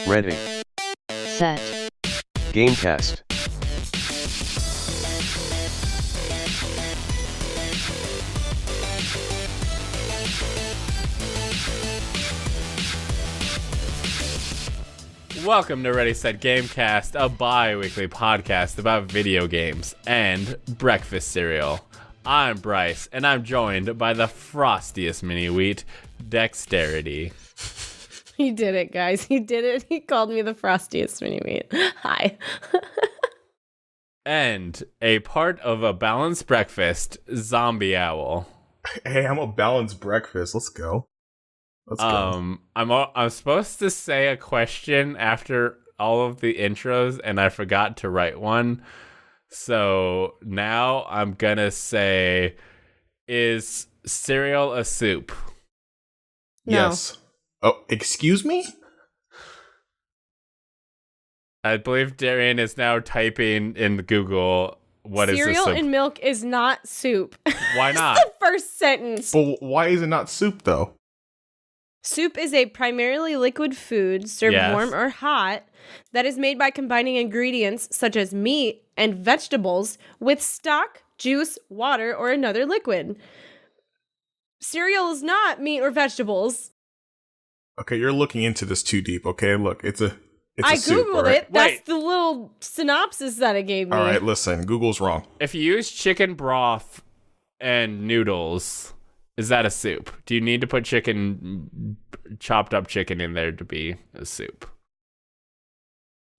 Ready. Set. Gamecast. Welcome to Ready Set Gamecast, a bi-weekly podcast about video games and breakfast cereal. I'm Bryce, and I'm joined by the frostiest mini-wheat, Dexterity. He did it, guys. He did it. He called me the frostiest mini-wheat. Hi. And a part of a balanced breakfast, Zombie Owl. Hey, I'm a balanced breakfast. Let's go. I'm supposed to say a question after all of the intros, and I forgot to write one. So now I'm gonna say, is cereal a soup? No. Yes. Oh, excuse me? I believe Darrian is now typing in Google, what is Cereal a soup? and milk is not soup. Why not? That's the first sentence. But why is it not soup, though? Soup is a primarily liquid food served Yes. warm or hot that is made by combining ingredients such as meat and vegetables with stock, juice, water, or another liquid. Cereal is not meat or vegetables. Okay, you're looking into this too deep, okay? Look, it's a I soup, Googled all right? it. That's Wait. the little synopsis that it gave me. All right, listen, Google's wrong. If you use chicken broth and noodles, is that a soup? Do you need to put chopped up chicken in there to be a soup?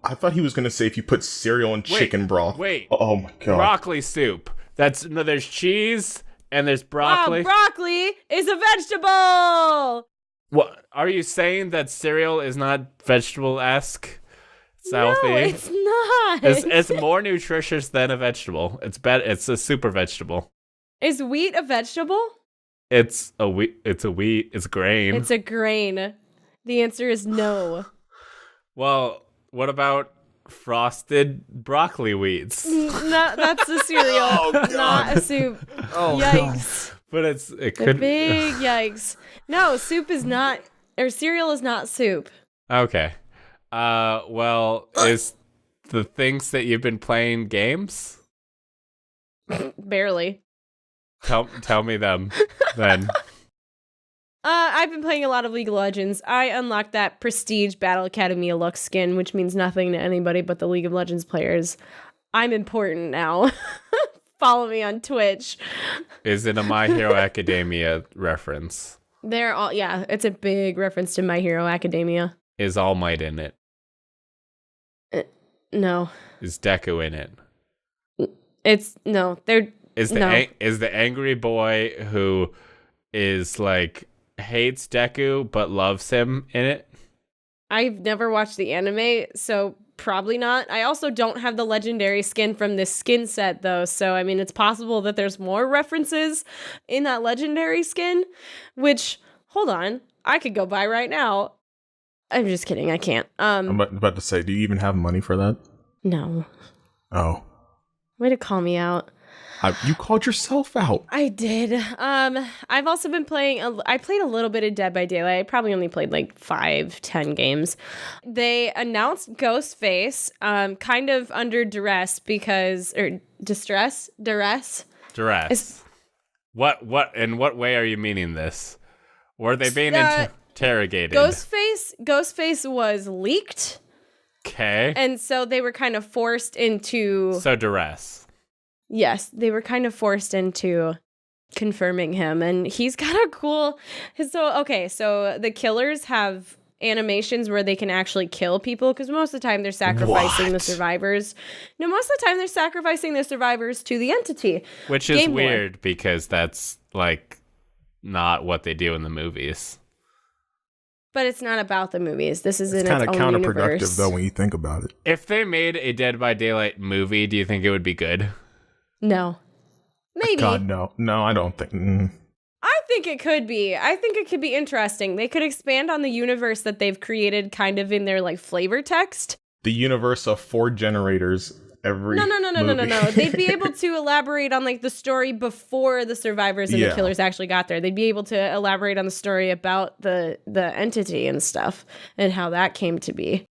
I thought he was going to say if you put cereal and chicken broth. Wait. Oh my god. Broccoli soup. There's cheese and there's broccoli. Wow, broccoli is a vegetable! What are you saying, that cereal is not vegetable-esque? It's No, healthy. it's not. It's more nutritious than a vegetable. It's a super vegetable. Is wheat a vegetable? It's a wheat. It's grain. It's a grain. The answer is no. Well, what about frosted broccoli wheats? No, that's a cereal, not a soup. Oh, Yikes. But it The could. big yikes. No, soup is not, or cereal is not soup. Okay. Well, is the things that you've been playing games? Barely. Tell me them then. I've been playing a lot of League of Legends. I unlocked that Prestige Battle Academy Lux skin, which means nothing to anybody but the League of Legends players. I'm important now. Follow me on Twitch. Is it a My Hero Academia reference? They're all, yeah, it's a big reference to My Hero Academia. Is All Might in it? No. Is Deku in it? They're Is the no. is the angry boy who is like hates Deku but loves him in it? I've never watched the anime, so probably not. I also don't have the legendary skin from this skin set, though, so I mean, it's possible that there's more references in that legendary skin, which, hold on, I could go buy right now. I'm just kidding, I can't. I'm about to say, do you even have money for that? No. Oh. Way to call me out. You called yourself out. I did. I've also been playing, I played a little bit of Dead by Daylight. I probably only played like 5-10 games. They announced Ghostface, kind of under duress duress. Duress. What in what way are you meaning this? Were they being interrogated? Ghostface was leaked. Okay. And so they were kind of forced into, So duress. yes, they were kind of forced into confirming him, and he's got a cool, so the killers have animations where they can actually kill people, because most of the time they're sacrificing the What? survivors. No, most of the time they're sacrificing the survivors to the entity. Which is Game Boy. weird because that's like not what they do in the movies. But it's not about the movies. This is It's in kind its of own counterproductive, universe. though, when you think about it. If they made a Dead by Daylight movie, do you think it would be good? No. Maybe. God, no. No, I don't think. I think it could be. I think it could be interesting. They could expand on the universe that they've created kind of in their like flavor text. The universe of 4 generators every No. movie. They'd be able to elaborate on like the story before the survivors and the Yeah. killers actually got there. They'd be able to elaborate on the story about the entity and stuff and how that came to be.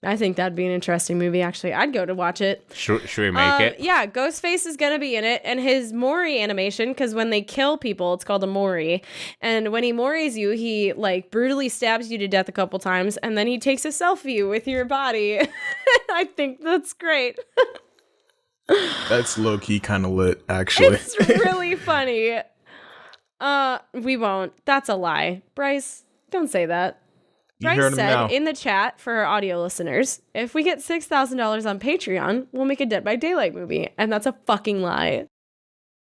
I think that'd be an interesting movie, actually. I'd go to watch it. Should we make it? Yeah, Ghostface is going to be in it. And his Mori animation, because when they kill people, it's called a Mori. And when he Moris you, he like brutally stabs you to death a couple times. And then he takes a selfie with your body. I think that's great. That's low-key kind of lit, actually. It's really funny. We won't. That's a lie. Bryce, don't say that. Bryce said in the chat for our audio listeners, if we get $6,000 on Patreon, we'll make a Dead by Daylight movie. And that's a fucking lie.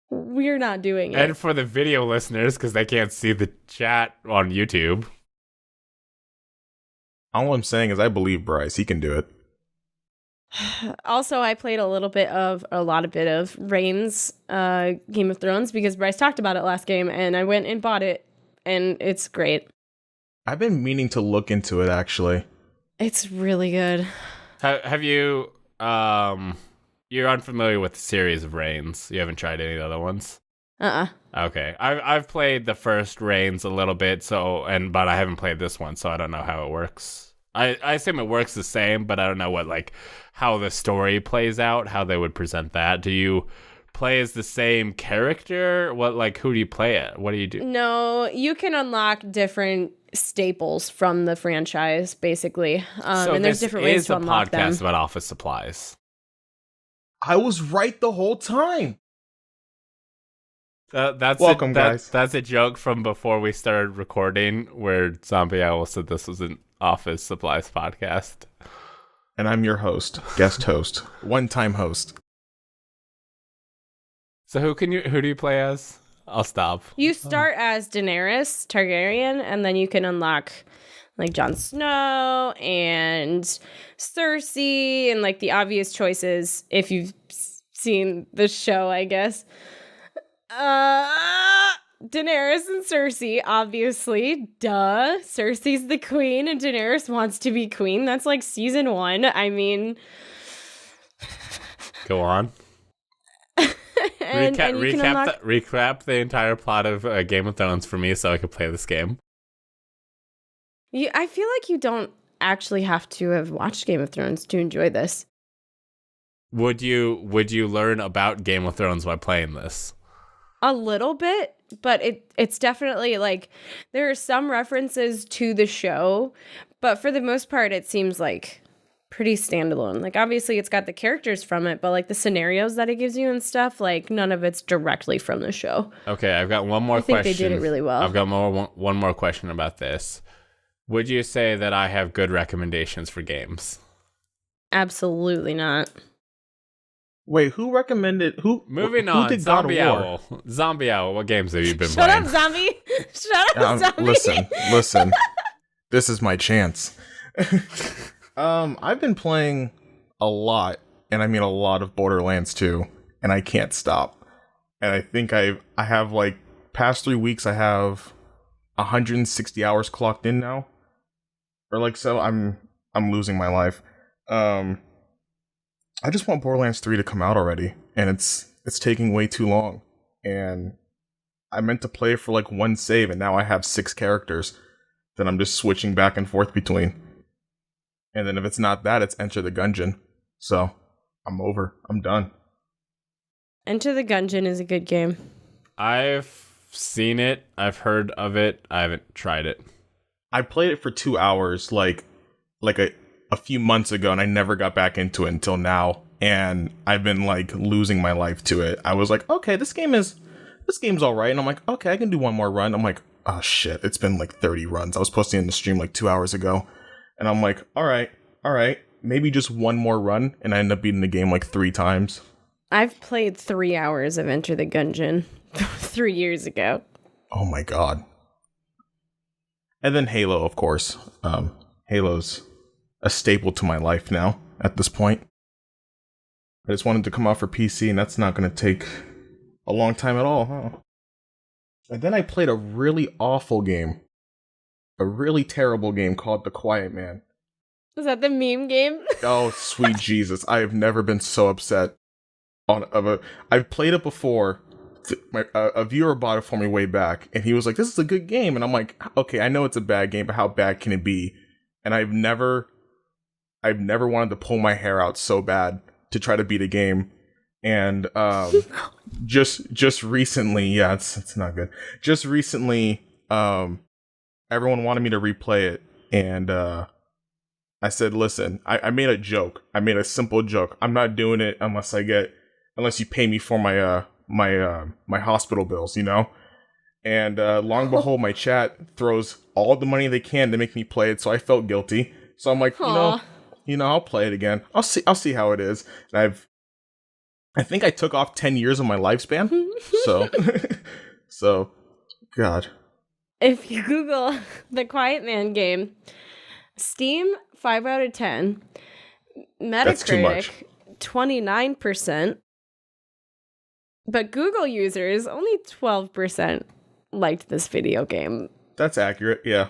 We're not doing it. And for the video listeners, because they can't see the chat on YouTube. All I'm saying is I believe Bryce. He can do it. Also, I played a lot of Reigns Game of Thrones because Bryce talked about it last game, and I went and bought it, and it's great. I've been meaning to look into it, actually. It's really good. Have you, you're unfamiliar with the series of Reigns. You haven't tried any of the other ones? Okay. I've played the first Reigns a little bit, but I haven't played this one, so I don't know how it works. I assume it works the same, but I don't know how the story plays out, how they would present that. Do you play as the same character? Who do you play at? What do you do? No, you can unlock different staples from the franchise, basically. And there's different ways to unlock them. This is a podcast about office supplies. I was right the whole time. Welcome, guys. That's a joke from before we started recording, where Zombie Owl said this was an office supplies podcast. And I'm your host, guest host, one-time host. So who do you play as? I'll stop. You start as Daenerys Targaryen, and then you can unlock like Jon Snow and Cersei and like the obvious choices if you've seen the show, I guess. Daenerys and Cersei, obviously. Duh. Cersei's the queen and Daenerys wants to be queen. That's like season 1. I mean... Go on. Recap the entire plot of Game of Thrones for me so I could play this game. I feel like you don't actually have to have watched Game of Thrones to enjoy this. Would you learn about Game of Thrones by playing this? A little bit, but it's definitely like there are some references to the show, but for the most part it seems like pretty standalone. Like obviously it's got the characters from it, but like the scenarios that it gives you and stuff, like none of it's directly from the show. Okay, I've got one more question. I think they did it really well. I've got one more question about this. Would you say that I have good recommendations for games? Absolutely not. Wait, who recommended who? Moving who on, did Zombie God of War? Owl. Zombie Owl, what games have you been Shut playing? up, zombie! Shut up, zombie! Listen. This is my chance. I've been playing a lot, and I mean a lot of Borderlands 2, and I can't stop. And I think I have like past 3 weeks I have 160 hours clocked in now. Or like so I'm losing my life. I just want Borderlands 3 to come out already, and it's taking way too long. And I meant to play for like one save, and now I have 6 characters that I'm just switching back and forth between. And then if it's not that, it's Enter the Gungeon. So I'm over. I'm done. Enter the Gungeon is a good game. I've seen it. I've heard of it. I haven't tried it. I played it for 2 hours like a few months ago, and I never got back into it until now. And I've been like losing my life to it. I was like, okay, this game's all right. And I'm like, okay, I can do one more run. I'm like, oh shit, it's been like 30 runs. I was posting in the stream like 2 hours ago. And I'm like, all right, maybe just one more run. And I end up beating the game like 3 times. I've played 3 hours of Enter the Gungeon 3 years ago. Oh my god. And then Halo, of course. Halo's a staple to my life now at this point. I just wanted to come out for PC, and that's not going to take a long time at all, huh? And then I played a really awful game. A really terrible game called The Quiet Man. Is that the meme game? Oh, sweet Jesus. I have never been so upset. I've played it before. A viewer bought it for me way back, and he was like, this is a good game. And I'm like, okay, I know it's a bad game, but how bad can it be? And I've never I've never wanted to pull my hair out so bad to try to beat a game. And just recently, yeah, it's not good. Just recently, everyone wanted me to replay it, and I said, listen, I made a joke. I made a simple joke. I'm not doing it unless you pay me for my my hospital bills, you know? And long behold, my chat throws all the money they can to make me play it, so I felt guilty. So I'm like, you know, I'll play it again. I'll see how it is. And I think I took off 10 years of my lifespan. So God. If you Google the Quiet Man game, Steam 5 out of 10, That's too much. Metacritic 29%, but Google users only 12% liked this video game. That's accurate. Yeah.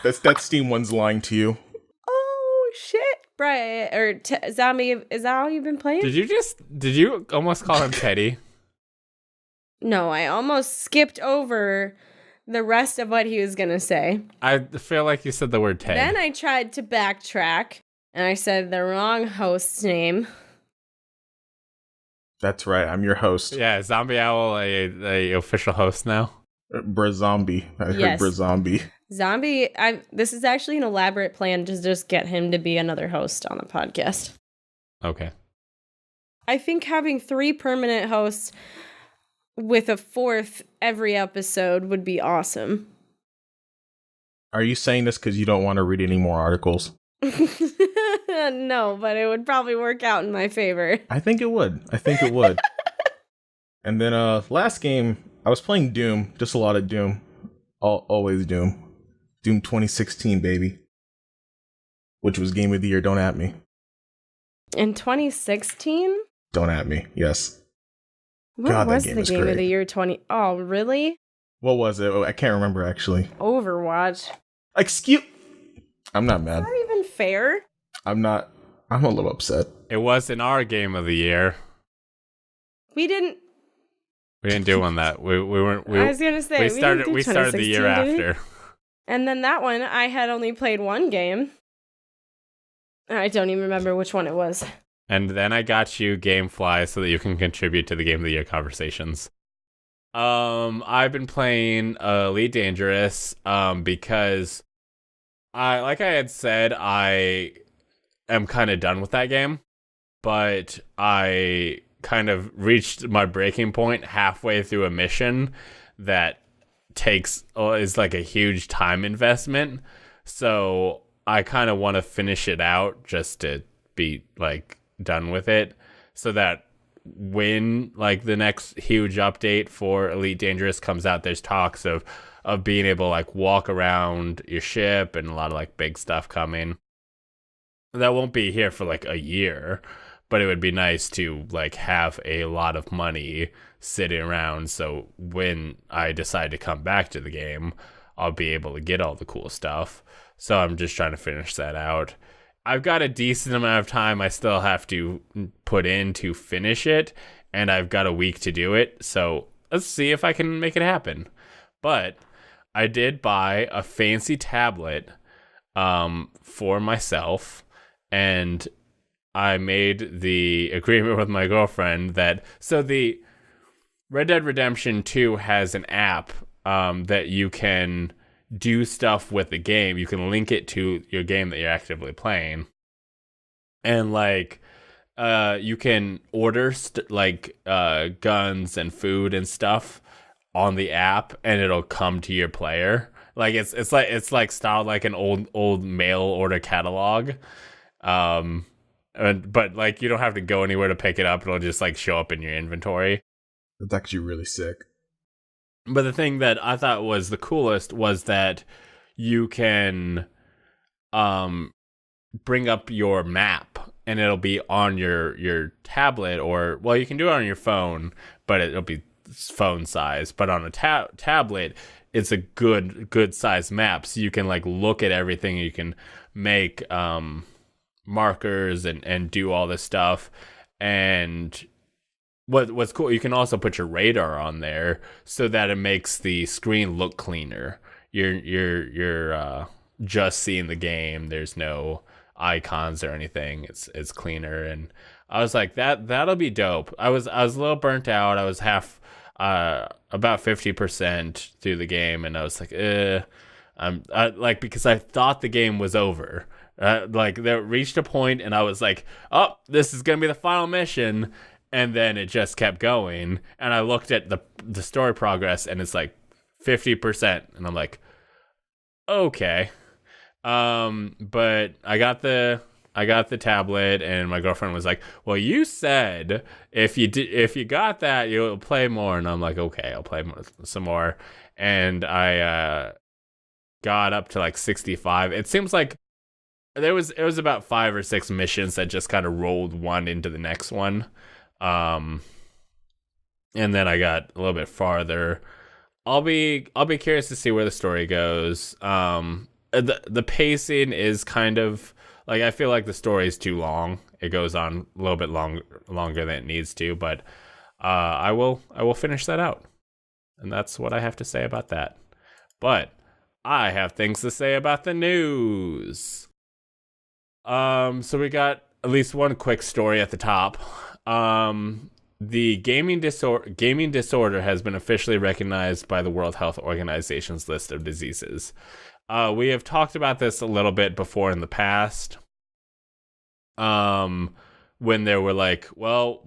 that Steam one's lying to you. Oh shit, Brian or Zombie, is that how you've been playing? Did you almost call him Teddy? No, I almost skipped over the rest of what he was gonna say. I feel like you said the word Ted. Then I tried to backtrack, and I said the wrong host's name. That's right. I'm your host. Yeah, Zombie Owl, a official host now. Brazombie. I Yes. heard Brazombie. Zombie, this is actually an elaborate plan to just get him to be another host on the podcast. Okay. I think having 3 permanent hosts with a 4th every episode would be awesome. Are you saying this because you don't want to read any more articles? No, but it would probably work out in my favor. I think it would. And then last game, I was playing Doom. Just a lot of Doom. Always Doom. Doom 2016, baby. Which was Game of the Year. Don't at me. In 2016? Don't at me. Yes. What God, that was game the is Game great. of the Year 20? Oh, really? What was it? Oh, I can't remember, actually. Overwatch. Excuse... I'm not mad. Is that even fair? I'm a little upset. It was in our Game of the Year. We didn't do one that. We weren't. I was gonna say we started didn't do the year 2016, did we? after. And then that one, I had only played one game. I don't even remember which one it was. And then I got you Gamefly so that you can contribute to the Game of the Year conversations. I've been playing Elite Dangerous because like I had said, I am kind of done with that game, but I kind of reached my breaking point halfway through a mission that is like a huge time investment. So I kind of want to finish it out just to be like done with it, so that when like the next huge update for Elite Dangerous comes out, there's talks of being able to like walk around your ship and a lot of like big stuff coming. That won't be here for like a year, but it would be nice to like have a lot of money sitting around, so when I decide to come back to the game, I'll be able to get all the cool stuff. So I'm just trying to finish that out. I've got a decent amount of time I still have to put in to finish it, and I've got a week to do it, so let's see if I can make it happen. But I did buy a fancy tablet for myself, and I made the agreement with my girlfriend that... So the Red Dead Redemption 2 has an app that you can do stuff with the game. You can link it to your game that you're actively playing. And like you can order guns and food and stuff on the app, and it'll come to your player. Like it's like styled like an old mail order catalog. But like you don't have to go anywhere to pick it up. It'll just like show up in your inventory. That's actually really sick. But the thing that I thought was the coolest was that you can bring up your map, and it'll be on your tablet, or well, you can do it on your phone, but it'll be phone size. But on a tablet, it's a good size map, so you can like look at everything. You can make markers and do all this stuff. And what's cool, you can also put your radar on there so that it makes the screen look cleaner. You're just seeing the game. There's no icons or anything. It's cleaner, and I was like, that'll be dope. I was a little burnt out. I was about 50% through the game, and I was like, because I thought the game was over. Like, there reached a point, and I was like, oh, this is gonna be the final mission, and then it just kept going. And I looked at the story progress, and it's like 50%, and I'm like, okay. But I got the tablet, and my girlfriend was like, well, you said if you got that, you'll play more. And I'm like, okay, I'll play some more. And I got up to like 65. It seems like it was about 5 or 6 missions that just kind of rolled one into the next one. And then I got a little bit farther. I'll be curious to see where the story goes. The pacing is kind of like, I feel like the story is too long. It goes on a little bit longer than it needs to, but I will finish that out. And that's what I have to say about that. But I have things to say about the news. So we got at least one quick story at the top. The gaming disorder has been officially recognized by the World Health Organization's list of diseases. We have talked about this a little bit before in the past. When they were like, well,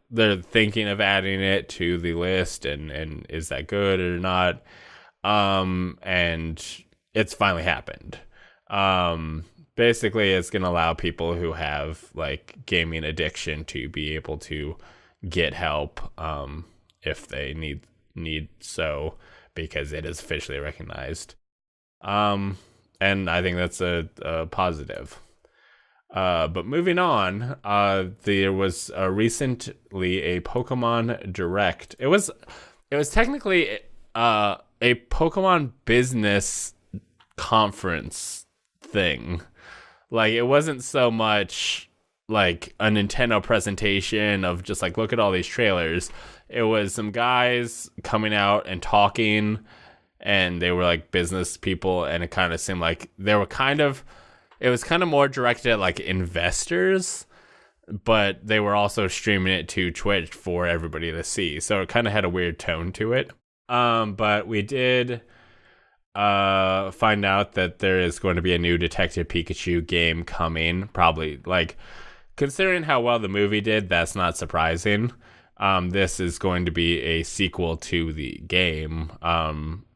they're thinking of adding it to the list, and is that good or not? And it's finally happened. Basically, it's going to allow people who have like gaming addiction to be able to get help, if they need so, because it is officially recognized. And I think that's a positive. But moving on, there was recently a Pokemon Direct. It was technically a Pokemon business conference thing. Like, it wasn't so much like a Nintendo presentation of just like, look at all these trailers. It was some guys coming out and talking, and they were like business people, and it kind of seemed like it was kind of more directed at like investors, but they were also streaming it to Twitch for everybody to see. So it kind of had a weird tone to it. But we did find out that there is going to be a new Detective Pikachu game coming. Probably, like, considering how well the movie did, that's not surprising. This is going to be a sequel to the game.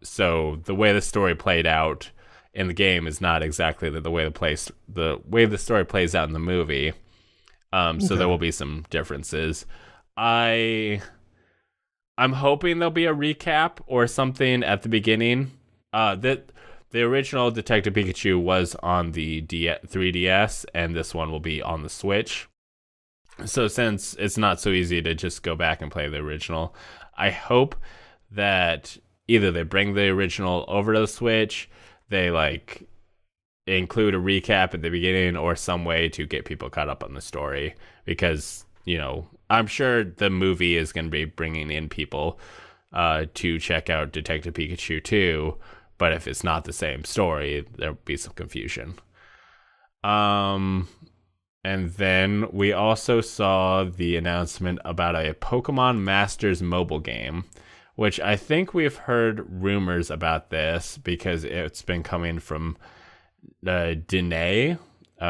So the way the story played out in the game is not exactly the way the story plays out in the movie. So there will be some differences. I'm hoping there'll be a recap or something at the beginning. That the original Detective Pikachu was on the 3DS, and this one will be on the Switch. So since it's not so easy to just go back and play the original, I hope that either they bring the original over to the Switch, they like include a recap at the beginning, or some way to get people caught up on the story, because, you know, I'm sure the movie is going to be bringing in people to check out Detective Pikachu 2, but if it's not the same story, there'll be some confusion. And then we also saw the announcement about a Pokemon Masters mobile game, which I think we've heard rumors about this because it's been coming from Dene,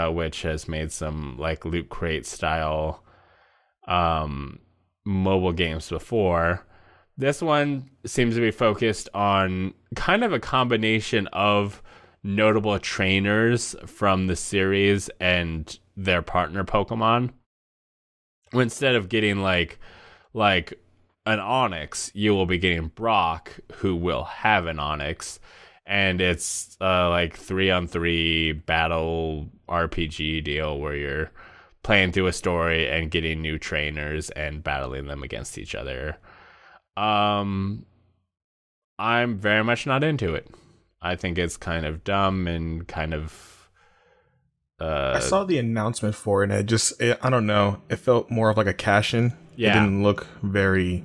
which has made some like Loot Crate style mobile games before. This one seems to be focused on kind of a combination of notable trainers from the series and their partner Pokemon. Instead of getting like an Onix, you will be getting Brock, who will have an Onix, and it's like 3-on-3 battle RPG deal where you're playing through a story and getting new trainers and battling them against each other. I'm very much not into it. I think it's kind of dumb and kind of I saw the announcement for it, and I don't know, it felt more of like a cash-in. Yeah. It didn't look very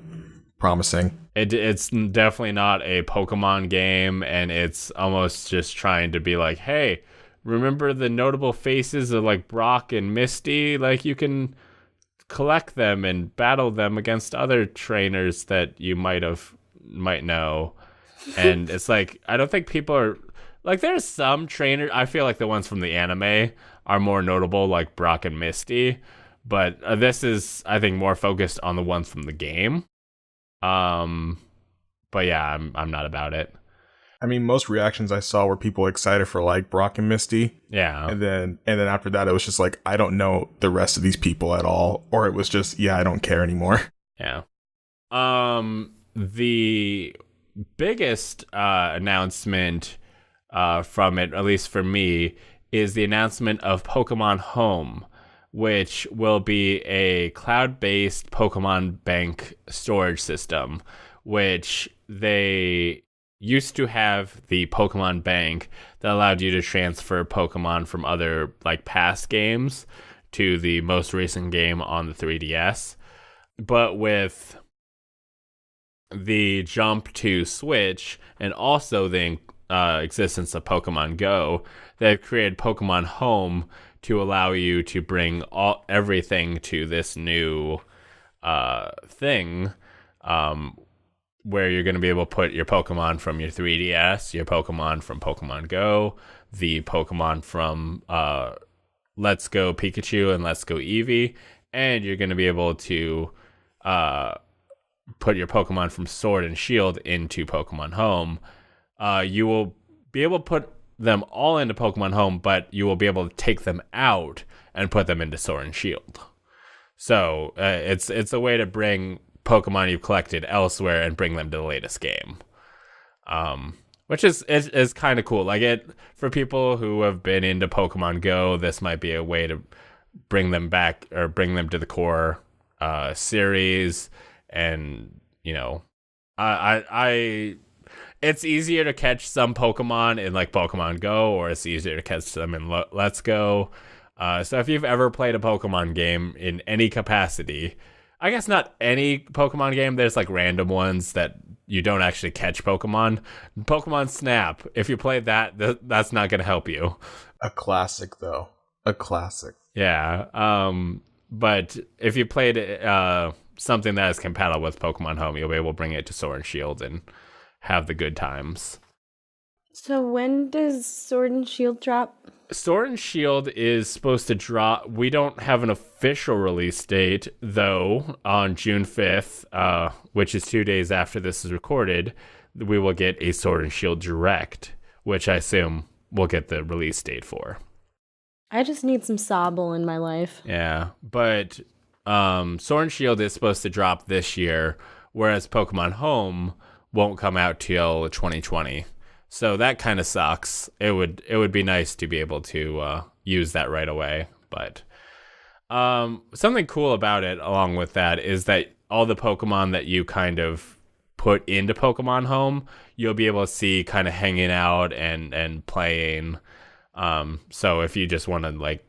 promising. It's definitely not a Pokemon game, and it's almost just trying to be like, hey, remember the notable faces of like Brock and Misty? Like you can collect them and battle them against other trainers that you might know. And it's like, I don't think people are like, there's some trainers. I feel like the ones from the anime are more notable, like Brock and Misty. But this is, I think, more focused on the ones from the game. But yeah, I'm not about it. I mean, most reactions I saw were people excited for like Brock and Misty. Yeah. And then after that, it was just like, I don't know the rest of these people at all. Or it was just, yeah, I don't care anymore. Yeah. The biggest announcement from it, at least for me, is the announcement of Pokemon Home, which will be a cloud-based Pokemon bank storage system, which they used to have the Pokemon Bank that allowed you to transfer Pokemon from other like past games to the most recent game on the 3DS. But with the jump to Switch and also the existence of Pokemon Go, they've created Pokemon Home to allow you to bring everything to this new thing, where you're going to be able to put your Pokemon from your 3DS, your Pokemon from Pokemon Go, the Pokemon from Let's Go Pikachu and Let's Go Eevee, and you're going to be able to put your Pokemon from Sword and Shield into Pokemon Home. You will be able to put them all into Pokemon Home, but you will be able to take them out and put them into Sword and Shield. So it's a way to bring Pokemon you've collected elsewhere and bring them to the latest game, which is kind of cool. Like, it for people who have been into Pokemon Go, this might be a way to bring them back or bring them to the core series. And you know, I it's easier to catch some Pokemon in like Pokemon Go, or it's easier to catch them in Let's Go. So if you've ever played a Pokemon game in any capacity, I guess not any Pokemon game, there's like random ones that you don't actually catch Pokemon. Pokemon Snap, if you play that, that's not going to help you. A classic, though. A classic. Yeah. But if you played something that is compatible with Pokemon Home, you'll be able to bring it to Sword and Shield and have the good times. So when does Sword and Shield drop? Sword and Shield is supposed to drop. We don't have an official release date, though. On June 5th, which is 2 days after this is recorded, we will get a Sword and Shield Direct, which I assume we'll get the release date for. I just need some Sobble in my life. Yeah, but Sword and Shield is supposed to drop this year, whereas Pokemon Home won't come out till 2020. So that kind of sucks. It would be nice to be able to use that right away. But something cool about it, along with that, is that all the Pokemon that you kind of put into Pokemon Home, you'll be able to see kind of hanging out and playing. So if you just want to like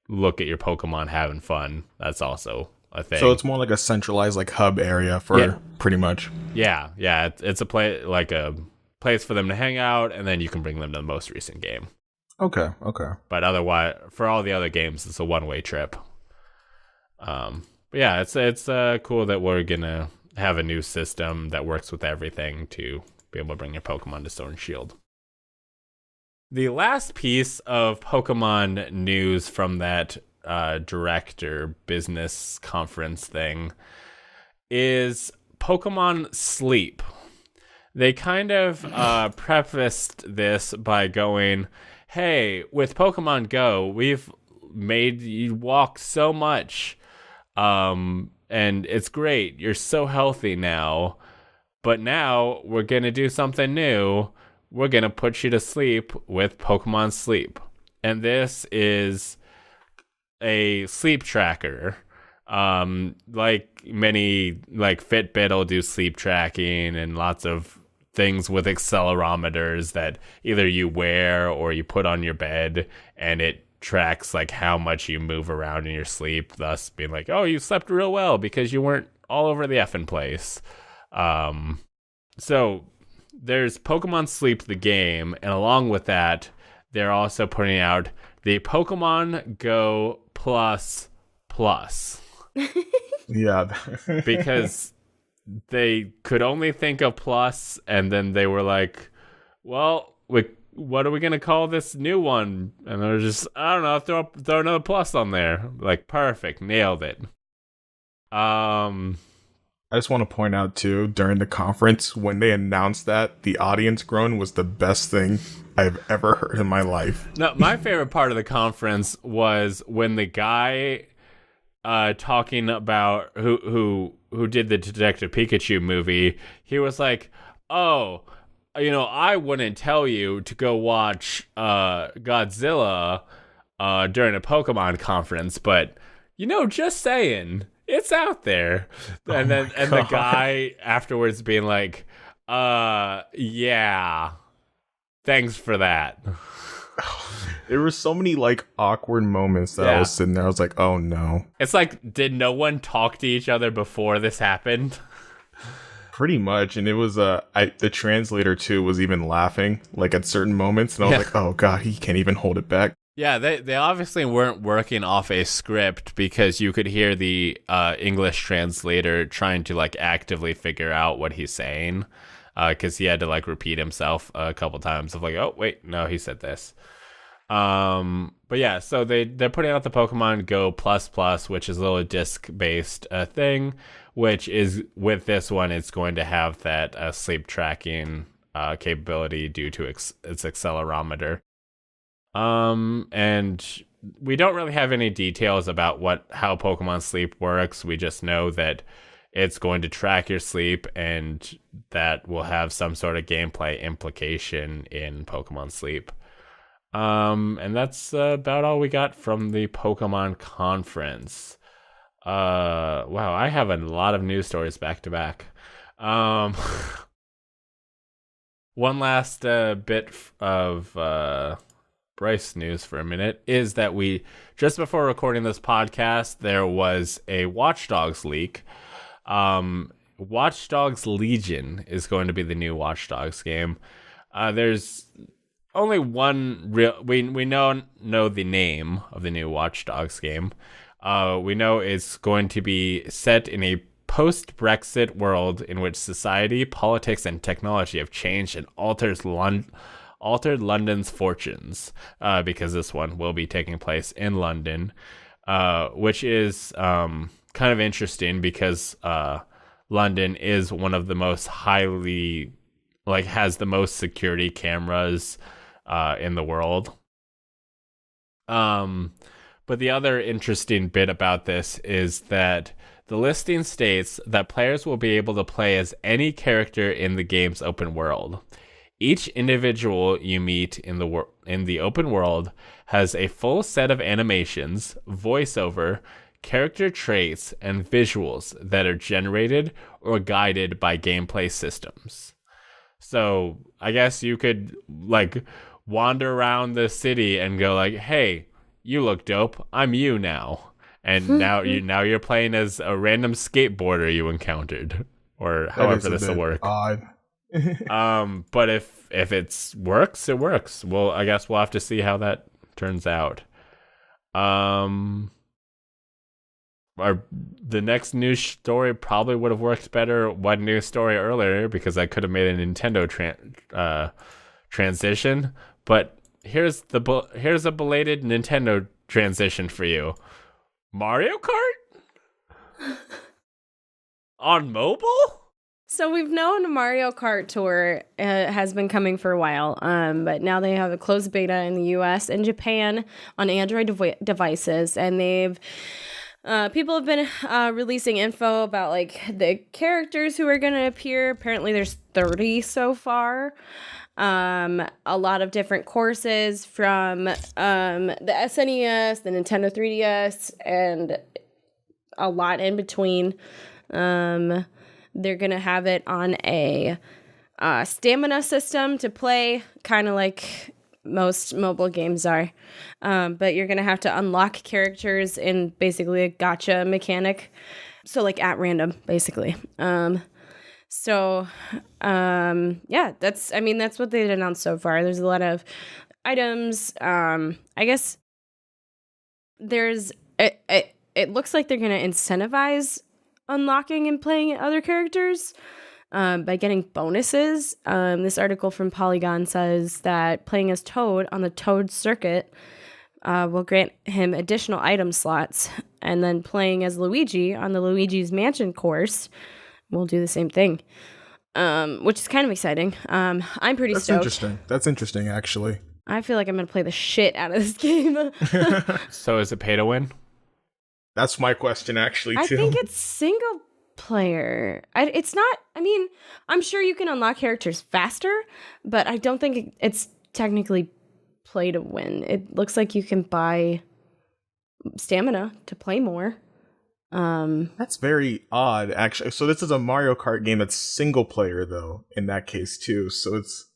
look at your Pokemon having fun, that's also a thing. So it's more like a centralized like hub area for pretty much. Yeah. It's a place for them to hang out, and then you can bring them to the most recent game. Okay. But otherwise, for all the other games, it's a one-way trip. But yeah, it's cool that we're gonna have a new system that works with everything to be able to bring your Pokemon to Sword and Shield. The last piece of Pokemon news from that director business conference thing is Pokemon Sleep. They kind of prefaced this by going, hey, with Pokemon Go, we've made you walk so much, and it's great. You're so healthy now. But now we're going to do something new. We're going to put you to sleep with Pokemon Sleep. And this is a sleep tracker. Like many, like Fitbit will do sleep tracking, and lots of things with accelerometers that either you wear or you put on your bed, and it tracks like how much you move around in your sleep, thus being like, oh, you slept real well because you weren't all over the effing place. So there's Pokemon Sleep the game, and along with that, they're also putting out the Pokemon Go Plus Plus. Yeah. Because they could only think of plus, and then they were like, well, what are we going to call this new one? And they're just, I don't know, throw another plus on there. Like, perfect, nailed it. I just want to point out, too, during the conference, when they announced that, the audience groan was the best thing I've ever heard in my life. No, my favorite part of the conference was when the guy talking about who did the Detective Pikachu movie, he was like, oh, I wouldn't tell you to go watch Godzilla during a Pokemon conference, but, just saying, it's out there. And the guy afterwards being like, yeah, thanks for that. There were so many awkward moments that I was sitting there. I was like, oh no. It's like, did no one talk to each other before this happened? Pretty much. And it was the translator too was even laughing at certain moments, and I was like, oh god, he can't even hold it back. Yeah, they obviously weren't working off a script, because you could hear the English translator trying to actively figure out what he's saying, because he had to repeat himself a couple times of oh wait, no, he said this. But yeah, so they're putting out the Pokemon Go Plus Plus, which is a little disc based thing, which is, with this one, it's going to have that sleep tracking capability due to its accelerometer. And we don't really have any details about how Pokemon Sleep works. We just know that it's going to track your sleep, and that will have some sort of gameplay implication in Pokemon Sleep. And that's about all we got from the Pokemon conference. Wow, I have a lot of news stories back to back. One last bit of Bryce news for a minute is that just before recording this podcast, there was a Watch Dogs leak. Watch Dogs Legion is going to be the new Watch Dogs game. There's only one real. We know the name of the new Watch Dogs game. We know it's going to be set in a post-Brexit world in which society, politics, and technology have changed and altered London's fortunes, because this one will be taking place in London, which is kind of interesting because London is one of the most highly, has the most security cameras in the world. But the other interesting bit about this is that the listing states that players will be able to play as any character in the game's open world. Each individual you meet in the open world has a full set of animations, voiceover, character traits, and visuals that are generated or guided by gameplay systems. So I guess you could wander around the city and go hey, you look dope, I'm you now. And now you're playing as a random skateboarder you encountered, or however this will work. Odd. But if it works, it works. Well, I guess we'll have to see how that turns out. The next news story probably would have worked better one news story earlier, because I could have made a Nintendo transition. But here's a belated Nintendo transition for you. Mario Kart on mobile? So we've known Mario Kart Tour has been coming for a while, but now they have a closed beta in the US and Japan on Android devices, and people have been releasing info about the characters who are going to appear. Apparently there's 30 so far. A lot of different courses from the SNES, the Nintendo 3DS, and a lot in between. They're going to have it on a stamina system to play, kind of like most mobile games are. But you're going to have to unlock characters in basically a gacha mechanic. So at random, basically. Yeah, that's what they've announced so far. There's a lot of items. I guess there's it looks like they're going to incentivize unlocking and playing other characters by getting bonuses. This article from Polygon says that playing as Toad on the Toad circuit will grant him additional item slots, and then playing as Luigi on the Luigi's Mansion course will do the same thing, which is kind of exciting. I'm pretty stoked. That's interesting, actually. I feel like I'm going to play the shit out of this game. So is it pay to win? That's my question, actually, too. I think it's single player. It's not, I mean, I'm sure you can unlock characters faster, but I don't think it's technically play to win. It looks like you can buy stamina to play more. That's very odd, actually. So this is a Mario Kart game that's single player, though, in that case, too. So it's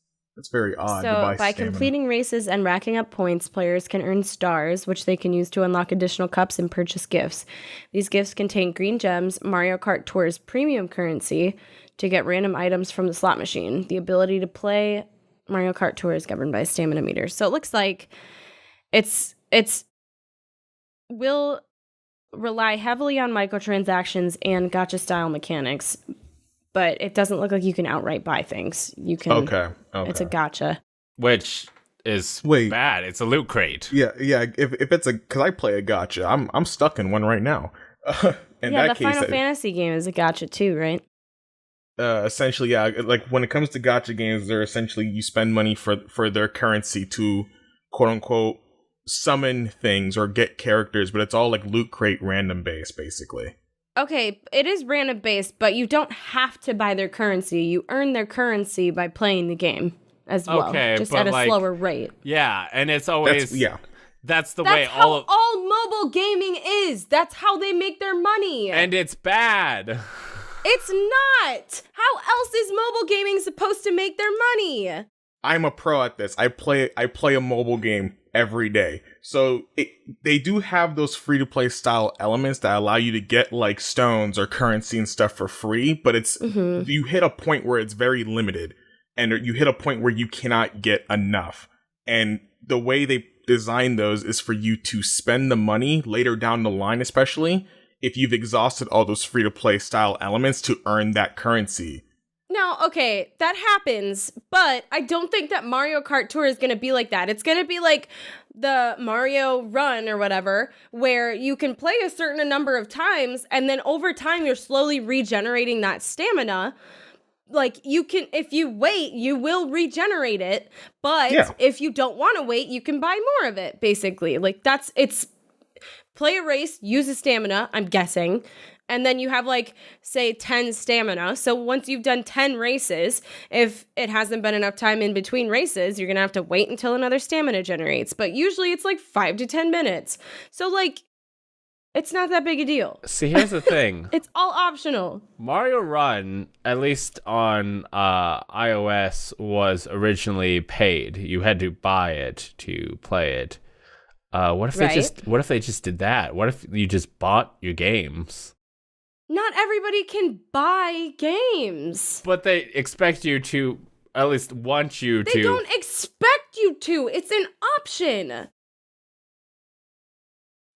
very odd to buy by stamina. completing races and racking up points, players can earn stars, which they can use to unlock additional cups and purchase gifts. These gifts contain green gems, Mario Kart Tour's premium currency, to get random items from the slot machine. The ability to play Mario Kart Tour is governed by a stamina meter. So it looks like it's will rely heavily on microtransactions and gacha-style mechanics, but it doesn't look like you can outright buy things. You can. Okay. It's a gacha. Which is bad. It's a loot crate. Yeah. If it's because I play a gacha, I'm stuck in one right now. The Final Fantasy game is a gacha too, right? Essentially, yeah. Like when it comes to gacha games, they're essentially you spend money for their currency to quote unquote summon things or get characters, but it's all like loot crate random based, basically. Okay, it is random based, but you don't have to buy their currency. You earn their currency by playing the game as well, just at a slower rate. Yeah, and it's always That's way all mobile gaming is. That's how they make their money. And it's bad. It's not. How else is mobile gaming supposed to make their money? I'm a pro at this. I play a mobile game every day. So they do have those free-to-play style elements that allow you to get like stones or currency and stuff for free, but it's you hit a point where it's very limited, and you hit a point where you cannot get enough. And the way they design those is for you to spend the money later down the line, especially if you've exhausted all those free-to-play style elements to earn that currency. Now, okay, that happens, but I don't think that Mario Kart Tour is going to be like that. It's going to be like the Mario Run or whatever, where you can play a certain number of times, and then over time, you're slowly regenerating that stamina. Like, you can, if you wait, you will regenerate it, but if you don't want to wait, you can buy more of it, basically. Like, it's play a race, use a stamina, I'm guessing, and then you have, like, say, 10 stamina. So once you've done 10 races, if it hasn't been enough time in between races, you're going to have to wait until another stamina generates. But usually it's, like, 5 to 10 minutes. So, like, it's not that big a deal. See, here's the thing. It's all optional. Mario Run, at least on iOS, was originally paid. You had to buy it to play it. What if they just did that? What if you just bought your games? Not everybody can buy games. But they expect you to, at least want you to. They don't expect you to. It's an option.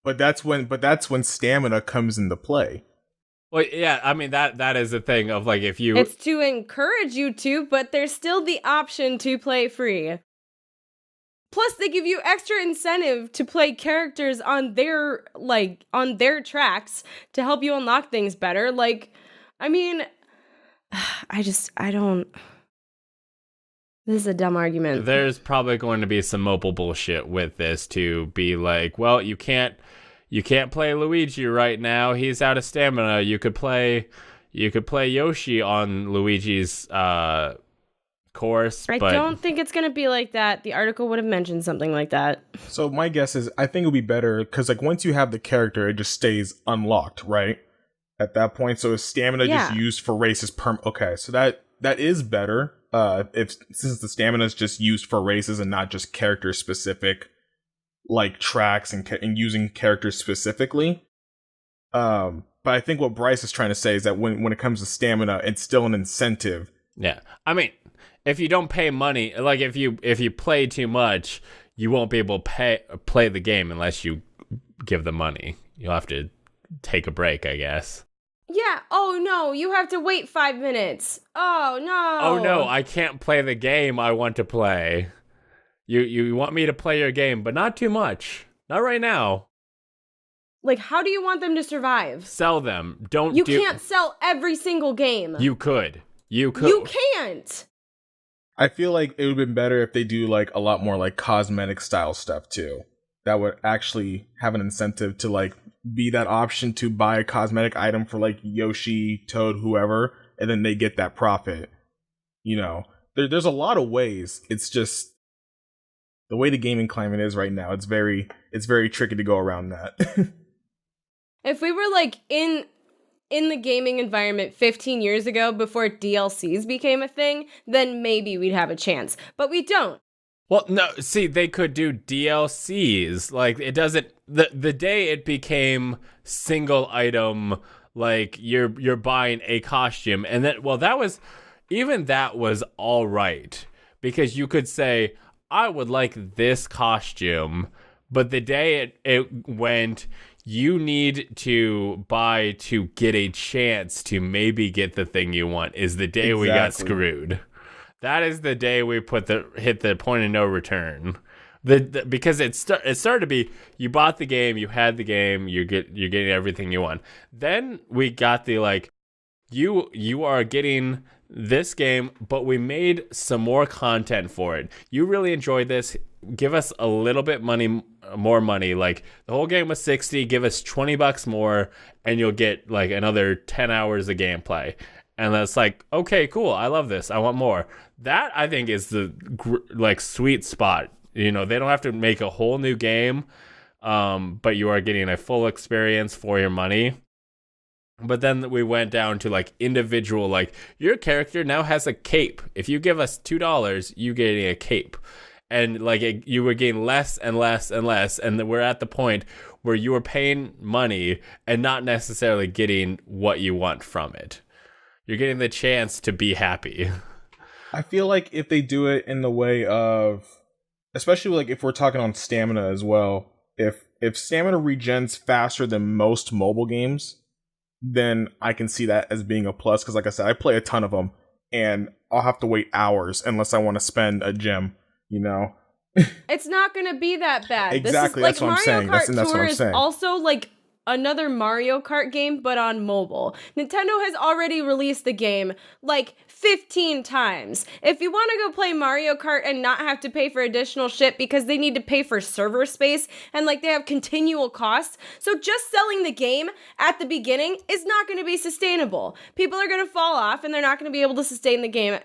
But that's when stamina comes into play. Well, yeah, I mean, that is the thing of, like, if you... It's to encourage you to, but there's still the option to play free. Plus, they give you extra incentive to play characters on their tracks to help you unlock things better. Like, I mean, I don't... This is a dumb argument. There's probably going to be some mobile bullshit with this to be like, well, you can't play Luigi right now. He's out of stamina. You could play Yoshi on Luigi's course. I don't think it's going to be like that. The article would have mentioned something like that. So my guess is I think it would be better because, like, once you have the character, it just stays unlocked, right? At that point, so is stamina just used for races Okay, so that is better. Since the stamina is just used for races and not just character specific, like tracks and using characters specifically. But I think what Bryce is trying to say is that when it comes to stamina, it's still an incentive. Yeah, I mean, if you don't pay money, like if you play too much, you won't be able to play the game unless you give them money. You'll have to take a break, I guess. Yeah. Oh no, you have to wait 5 minutes. Oh no. Oh no, I can't play the game I want to play. You want me to play your game, but not too much. Not right now. Like, how do you want them to survive? Sell them. You can't sell every single game. You could. You can't. I feel like it would have been better if they do like a lot more like cosmetic style stuff too. That would actually have an incentive to like be that option to buy a cosmetic item for like Yoshi, Toad, whoever, and then they get that profit. You know, there's a lot of ways. It's just the way the gaming climate is right now. It's very tricky to go around that. If we were like in the gaming environment 15 years ago before DLCs became a thing, then maybe we'd have a chance. But we don't. Well, no, see, they could do DLCs. Like, it doesn't... The day it became single item, like, you're buying a costume, and then, well, that was all right. Because you could say, I would like this costume, but the day it went... You need to buy to get a chance to maybe get the thing you want is the day we got screwed. That is the day we hit the point of no return. Because it started to be, you bought the game, you had the game, you're getting everything you want. Then we got the like, you are getting this game, but we made some more content for it. You really enjoyed this. Give us a little bit more money. Like, the whole game was $60, give us $20 more, and you'll get like another 10 hours of gameplay. And that's like, okay, cool, I love this, I want more. That, I think, is the like sweet spot. You know, they don't have to make a whole new game, but you are getting a full experience for your money. But then we went down to like individual, like, your character now has a cape. If you give us $2, you getting a cape. And like you were getting less and less and less, and then we're at the point where you are paying money and not necessarily getting what you want from it. You're getting the chance to be happy. I feel like if they do it in the way of, especially like if we're talking on stamina as well, if stamina regens faster than most mobile games, then I can see that as being a plus. Because like I said, I play a ton of them, and I'll have to wait hours unless I want to spend a gem. You know, it's not going to be that bad. Exactly, this is, that's what I'm saying. Mario Kart That's what Tour I'm saying. is also like another Mario Kart game, but on mobile. Nintendo has already released the game like 15 times. If you want to go play Mario Kart and not have to pay for additional shit because they need to pay for server space and like they have continual costs, so just selling the game at the beginning is not going to be sustainable. People are going to fall off and they're not going to be able to sustain the game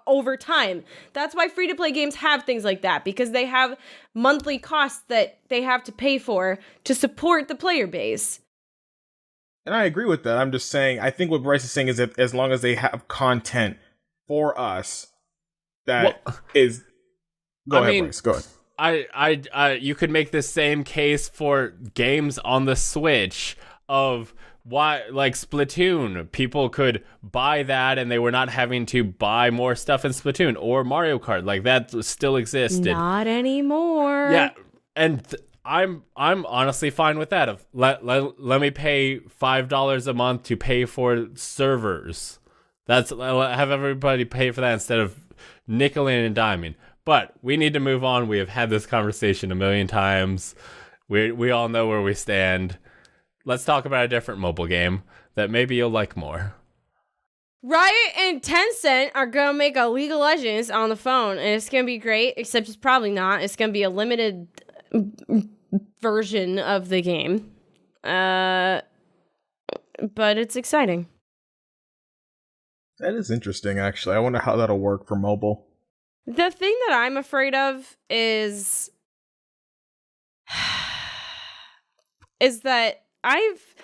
over time. That's why free-to-play games have things like that, because they have monthly costs that they have to pay for to support the player base. And I agree with that. I'm just saying, I think what Bryce is saying is that as long as they have content for us, that is... Go ahead, Bryce. Go ahead. I you could make the same case for games on the Switch of... Why, like Splatoon, people could buy that and they were not having to buy more stuff in Splatoon, or Mario Kart, like that still existed. Not anymore. Yeah, and I'm honestly fine with that. Let me pay $5 a month to pay for servers. Have everybody pay for that instead of nickeling and diming. But we need to move on. We have had this conversation a million times. We all know where we stand. Let's talk about a different mobile game that maybe you'll like more. Riot and Tencent are going to make a League of Legends on the phone, and it's going to be great, except it's probably not. It's going to be a limited version of the game. But it's exciting. That is interesting, actually. I wonder how that'll work for mobile. The thing that I'm afraid of is that I've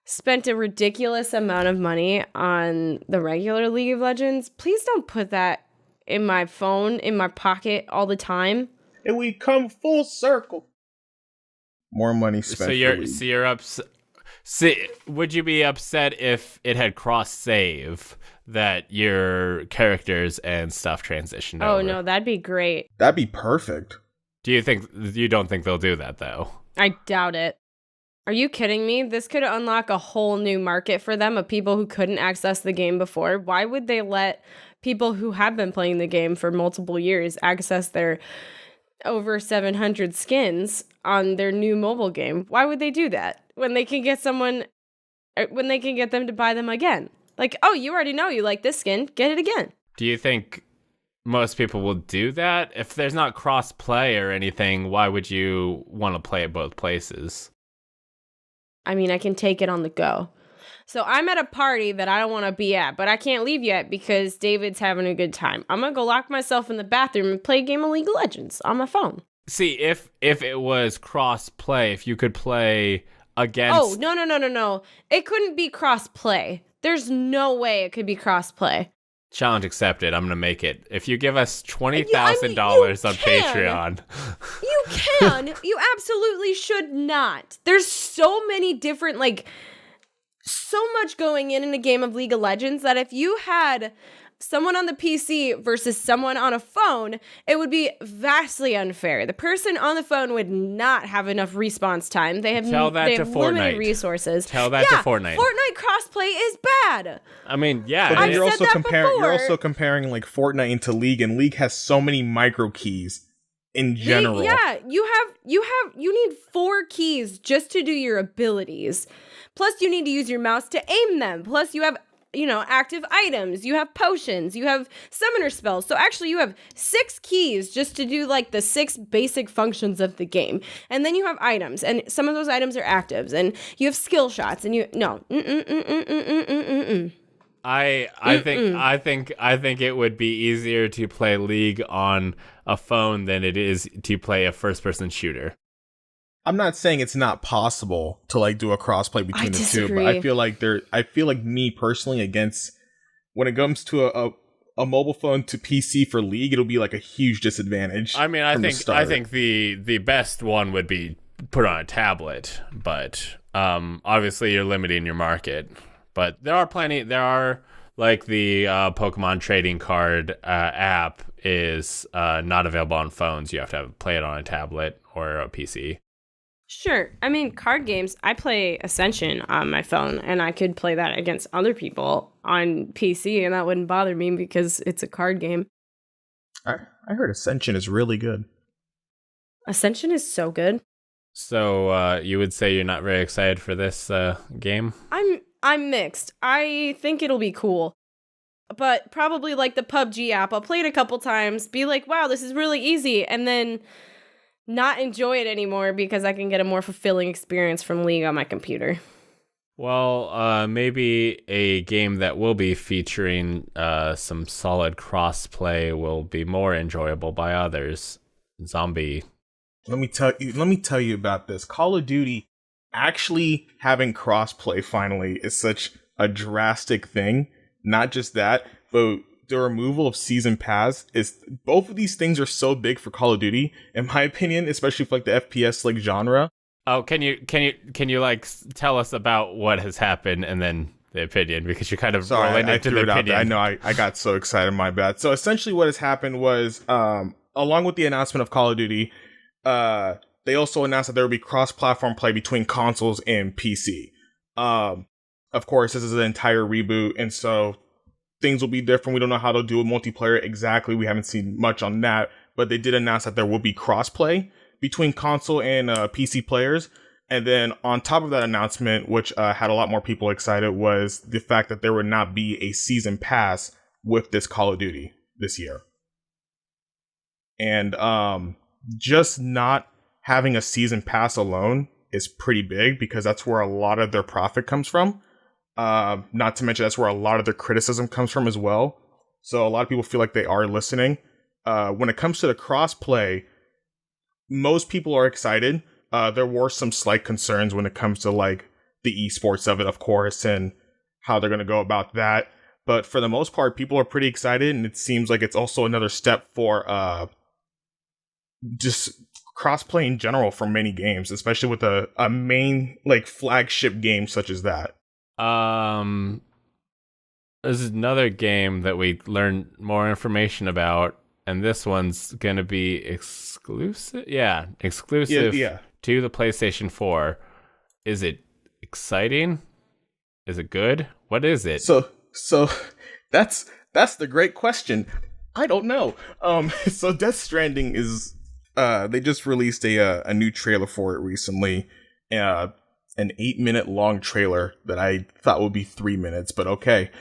spent a ridiculous amount of money on the regular League of Legends. Please don't put that in my phone, in my pocket all the time. And we come full circle. More money spent. So you're See, would you be upset if it had cross-save that your characters and stuff transitioned over? Oh no, that'd be great. That'd be perfect. You don't think they'll do that though? I doubt it. Are you kidding me? This could unlock a whole new market for them of people who couldn't access the game before. Why would they let people who have been playing the game for multiple years access their over 700 skins on their new mobile game? Why would they do that when they can get them to buy them again? Like, oh, you already know you like this skin, get it again. Do you think most people will do that? If there's not cross-play or anything, why would you want to play it both places? I mean, I can take it on the go. So I'm at a party that I don't want to be at, but I can't leave yet because David's having a good time. I'm going to go lock myself in the bathroom and play a game of League of Legends on my phone. See, if it was cross-play, if you could play against... Oh, no. It couldn't be cross-play. There's no way it could be cross-play. Challenge accepted. I'm going to make it. If you give us $20,000 on Patreon. You can. You absolutely should not. There's so many different, so much going in a game of League of Legends that if you had someone on the PC versus someone on a phone, it would be vastly unfair. The person on the phone would not have enough response time. They have limited resources. Tell that to Fortnite. Fortnite crossplay is bad. I mean, yeah. But then you're also comparing Fortnite into League, and League has so many micro keys in general. You need 4 keys just to do your abilities. Plus you need to use your mouse to aim them. Plus you have active items, you have potions, you have summoner spells. So actually you have 6 keys just to do the 6 basic functions of the game. And then you have items, and some of those items are actives, and you have skill shots, and I think it would be easier to play League on a phone than it is to play a first-person shooter. I'm not saying it's not possible to do a crossplay between the two, but I feel like me personally when it comes to a mobile phone to PC for League, it'll be a huge disadvantage. I mean, I think the best one would be put on a tablet, but obviously you're limiting your market. But there are the Pokemon trading card app is not available on phones. You have to play it on a tablet or a PC. Sure. I mean, card games, I play Ascension on my phone, and I could play that against other people on PC, and that wouldn't bother me because it's a card game. I heard Ascension is really good. Ascension is so good. So you would say you're not very excited for this game? I'm mixed. I think it'll be cool. But probably like the PUBG app, I'll play it a couple times, be like, wow, this is really easy, and then not enjoy it anymore because I can get a more fulfilling experience from League on my computer. Well, maybe a game that will be featuring some solid crossplay will be more enjoyable by others. Zombie. Let me tell you about this. Call of Duty actually having crossplay finally is such a drastic thing. Not just that, but the removal of season pass is both of these things are so big for Call of Duty, in my opinion, especially for the FPS genre. Oh, can you tell us about what has happened and then the opinion, because you're kind of rolling into the opinion. I know I got so excited, my bad. So essentially what has happened was along with the announcement of Call of Duty, they also announced that there will be cross-platform play between consoles and PC. Of course, this is an entire reboot, and so things will be different. We don't know how they'll do a multiplayer exactly. We haven't seen much on that, but they did announce that there will be crossplay between console and PC players. And then on top of that announcement, which had a lot more people excited, was the fact that there would not be a season pass with this Call of Duty this year. And just not having a season pass alone is pretty big, because that's where a lot of their profit comes from. Not to mention that's where a lot of their criticism comes from as well. So a lot of people feel like they are listening. When it comes to the crossplay, most people are excited. There were some slight concerns when it comes to like the esports of it, of course, and how they're going to go about that. But for the most part, people are pretty excited, and it seems like it's also another step for just crossplay in general for many games, especially with a main like flagship game such as that. This is another game that we learned more information about, and this one's gonna be exclusive. Yeah, exclusive to the PlayStation 4. Is it exciting? Is it good? What is it? So that's the great question. I don't know. So Death Stranding is they just released a new trailer for it recently. An 8-minute long trailer that I thought would be 3 minutes, but okay.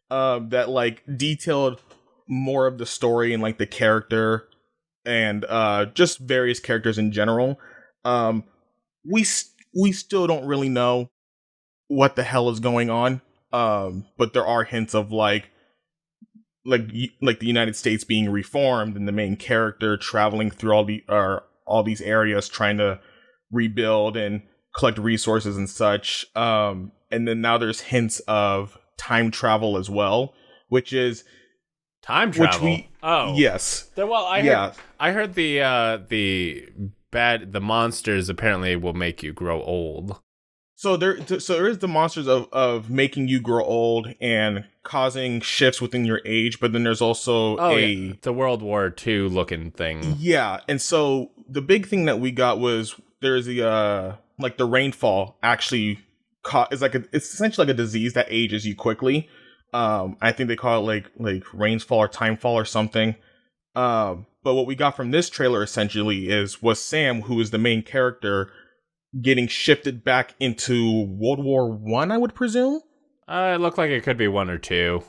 That like detailed more of the story and like the character and just various characters in general. We still don't really know what the hell is going on. But there are hints of like the United States being reformed and the main character traveling through all these areas trying to rebuild and collect resources and such. And then now there's hints of time travel as well, which is time travel. Yes. Well, I heard the monsters apparently will make you grow old. So there is the monsters of making you grow old and causing shifts within your age, but then there's also the World War II looking thing. Yeah, and so the big thing that we got was there's the like the rainfall actually it's essentially like a disease that ages you quickly. I think they call it like rainfall or timefall or something. But what we got from this trailer essentially was Sam, who is the main character, getting shifted back into World War One, I would presume. It looked like it could be 1 or 2.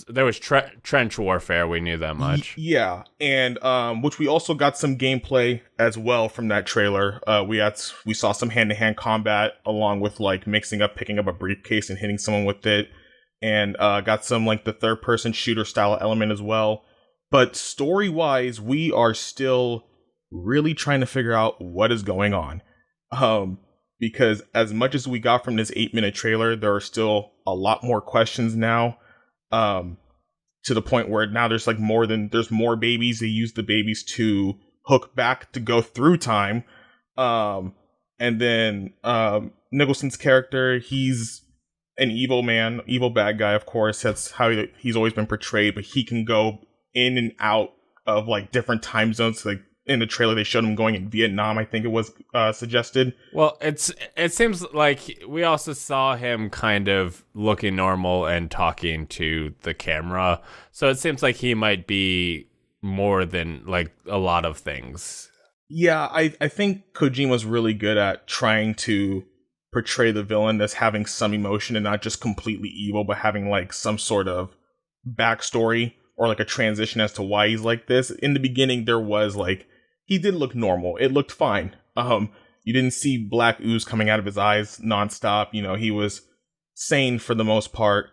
There was trench warfare. We knew that much. Yeah, and which we also got some gameplay as well from that trailer. We saw some hand-to-hand combat along with like picking up a briefcase and hitting someone with it, and got some like the third-person shooter style element as well. But story-wise, we are still really trying to figure out what is going on. Because as much as we got from this 8-minute trailer, there are still a lot more questions now, to the point where now there's more babies. They use the babies to hook back to go through time. And then, Nicholson's character, he's an evil bad guy, of course. That's how he's always been portrayed, but he can go in and out of like different time zones. Like, in the trailer, they showed him going in Vietnam, I think it was suggested. Well, it seems like we also saw him kind of looking normal and talking to the camera. So it seems like he might be more than like a lot of things. Yeah, I think Kojima's really good at trying to portray the villain as having some emotion and not just completely evil, but having like some sort of backstory or like a transition as to why he's like this. In the beginning, there was like, he did look normal. It looked fine. You didn't see black ooze coming out of his eyes nonstop. You know, he was sane for the most part.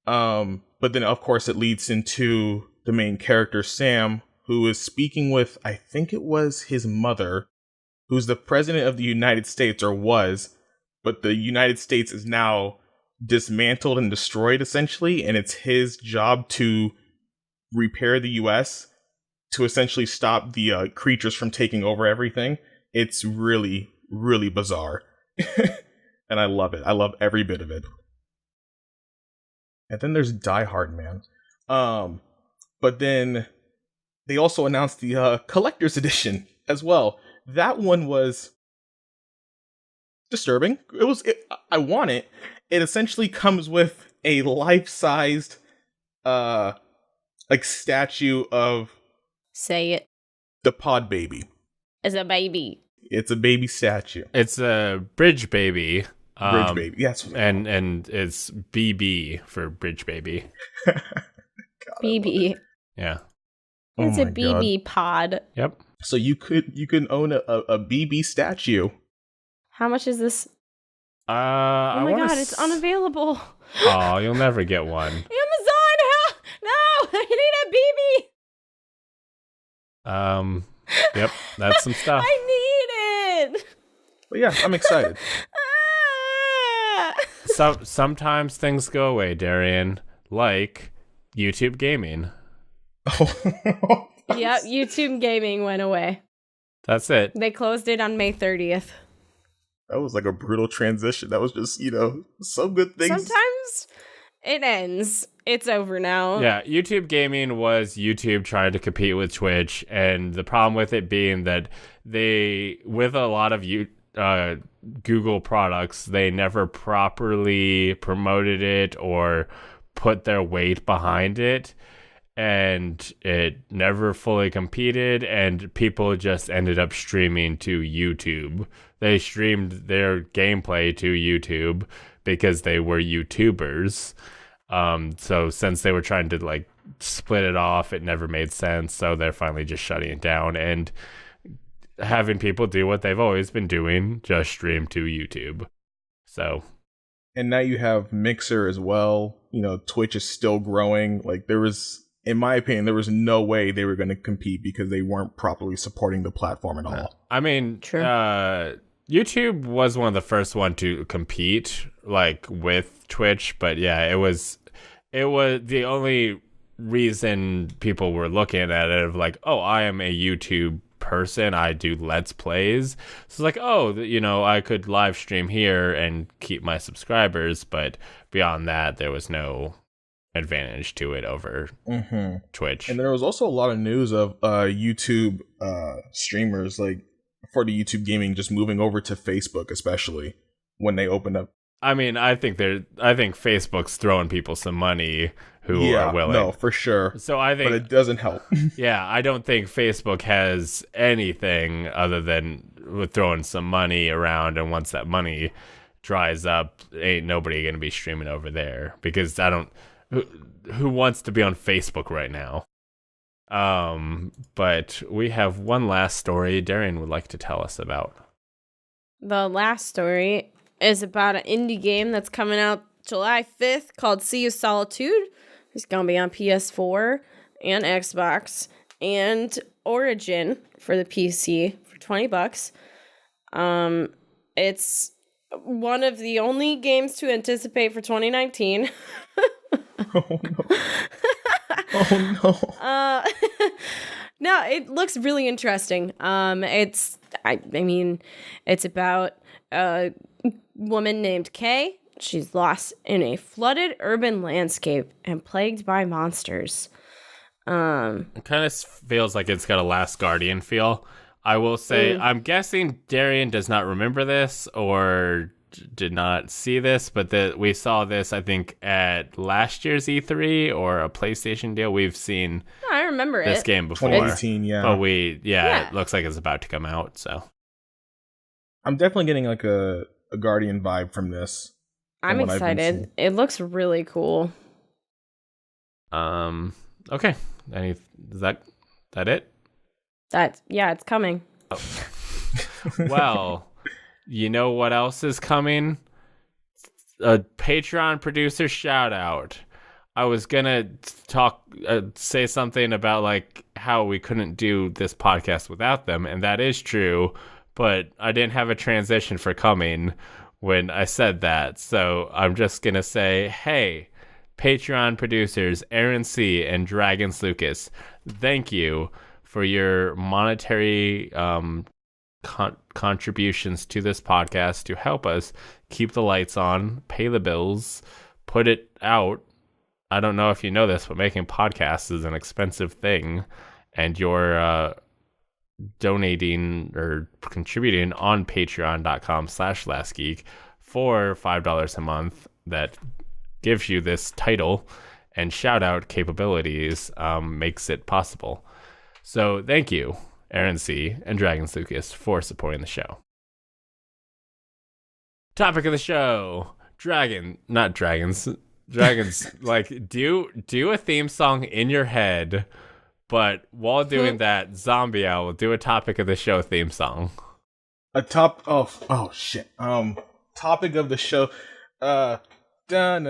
But then, of course, it leads into the main character, Sam, who is speaking with, I think it was his mother, who's the president of the United States, or was, but the United States is now dismantled and destroyed, essentially, and it's his job to repair the U.S., to essentially stop the creatures from taking over everything. It's really, really bizarre. And I love it. I love every bit of it. And then there's Die Hard, man. But then they also announced the collector's edition as well. That one was disturbing. I want it. It essentially comes with a life-sized like statue of, say it, the Pod Baby. As a baby. It's a baby statue. It's a Bridge Baby. Bridge Baby, yes. And it's BB for Bridge Baby. God, BB. Yeah. It's a BB pod. Yep. So you can own a BB statue. How much is this? Oh my god, it's unavailable. Oh, you'll never get one. Amazon, no, I need a BB. Yep, that's some stuff. I need it. But yeah, I'm excited. Sometimes things go away, Darrian, like YouTube gaming. Oh. Yep, YouTube gaming went away. That's it. They closed it on May 30th. That was like a brutal transition. That was just, some good things. Sometimes it ends. It's over now. Yeah, YouTube Gaming was YouTube trying to compete with Twitch, and the problem with it being that with a lot of Google products, they never properly promoted it or put their weight behind it, and it never fully competed, and people just ended up streaming to YouTube. They streamed their gameplay to YouTube because they were YouTubers. So since they were trying to like split it off, it never made sense. So they're finally just shutting it down and having people do what they've always been doing, just stream to YouTube. So. And now you have Mixer as well. Twitch is still growing. Like in my opinion, there was no way they were going to compete because they weren't properly supporting the platform at all. I mean, YouTube was one of the first one to compete like with Twitch, but yeah, it was the only reason people were looking at it of like, oh, I am a YouTube person, I do Let's Plays. So it's like, oh, I could live stream here and keep my subscribers, but beyond that, there was no advantage to it over Twitch. And there was also a lot of news of YouTube streamers, like for the YouTube gaming, just moving over to Facebook, especially when they opened up. I mean, I think Facebook's throwing people some money who are willing. No, for sure. So I think, but it doesn't help. Yeah, I don't think Facebook has anything other than throwing some money around, and once that money dries up, ain't nobody gonna be streaming over there because who wants to be on Facebook right now? But we have one last story Darrian would like to tell us about. The last story is about an indie game that's coming out July 5th called Sea of Solitude. It's going to be on PS4 and Xbox and Origin for the PC for $20. It's one of the only games to anticipate for 2019. Oh no. Oh no. No, it looks really interesting. It's about a woman named Kay. She's lost in a flooded urban landscape and plagued by monsters. It kind of feels like it's got a Last Guardian feel. I will say, I'm guessing Darrian does not remember this or did not see this, but we saw this, I think, at last year's E3 or a PlayStation deal. We've seen I remember this game before. 2018, yeah. But it looks like it's about to come out, so. I'm definitely getting like a Guardian vibe from this. I'm excited. It looks really cool. Okay. Is that it? It's coming. Oh. Well, you know what else is coming? A Patreon producer shout out. I was gonna say something about like how we couldn't do this podcast without them, and that is true, but I didn't have a transition for coming when I said that. So I'm just gonna say, hey, Patreon producers Aaron C. and Dragons Lucas, thank you for your monetary contributions to this podcast to help us keep the lights on, pay the bills, put it out. I don't know if you know this, but making podcasts is an expensive thing, and you're donating or contributing on patreon.com/lastgeek for $5 a month that gives you this title and shout out capabilities, makes it possible. So thank you, Aaron C. and Dragons Lucas, for supporting the show. Topic of the show: not dragons. Dragons, like do a theme song in your head, but while doing that, Zombie Owl, do a topic of the show theme song. Topic of the show. Does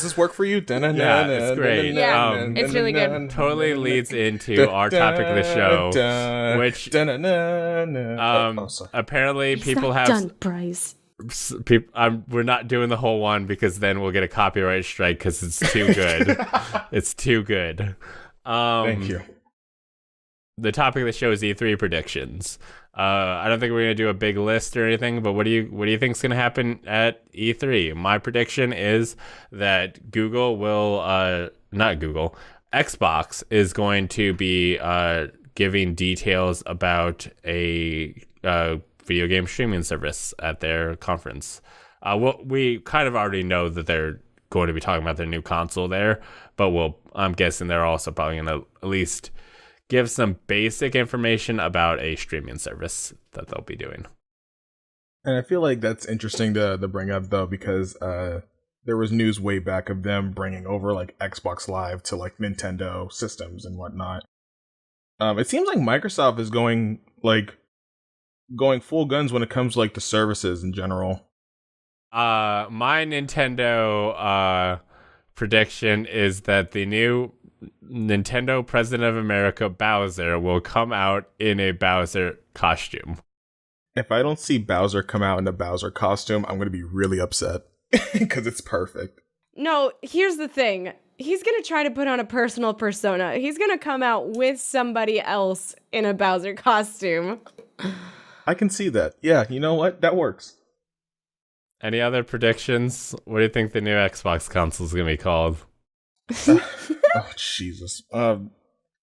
this work for you? Yeah, it's great. Yeah, it's really good. Totally leads into our topic of the show, which apparently people have done, Bryce. we're not doing the whole one because then we'll get a copyright strike because it's too good. It's too good. Thank you. The topic of the show is E3 predictions. I don't think we're gonna do a big list or anything, but what do you think is gonna happen at E3? My prediction is that Xbox is going to be giving details about a video game streaming service at their conference. We kind of already know that they're going to be talking about their new console there, but I'm guessing they're also probably going to at least give some basic information about a streaming service that they'll be doing. And I feel like that's interesting to bring up, though, because there was news way back of them bringing over like Xbox Live to like Nintendo systems and whatnot. It seems like Microsoft is going full guns when it comes to like the services in general. My Nintendo prediction is that the new Nintendo President of America, Bowser, will come out in a Bowser costume. If I don't see Bowser come out in a Bowser costume, I'm going to be really upset because it's perfect. No, here's the thing. He's going to try to put on a personal persona. He's going to come out with somebody else in a Bowser costume. I can see that. Yeah, you know what? That works. Any other predictions? What do you think the new Xbox console is going to be called? Oh, Jesus.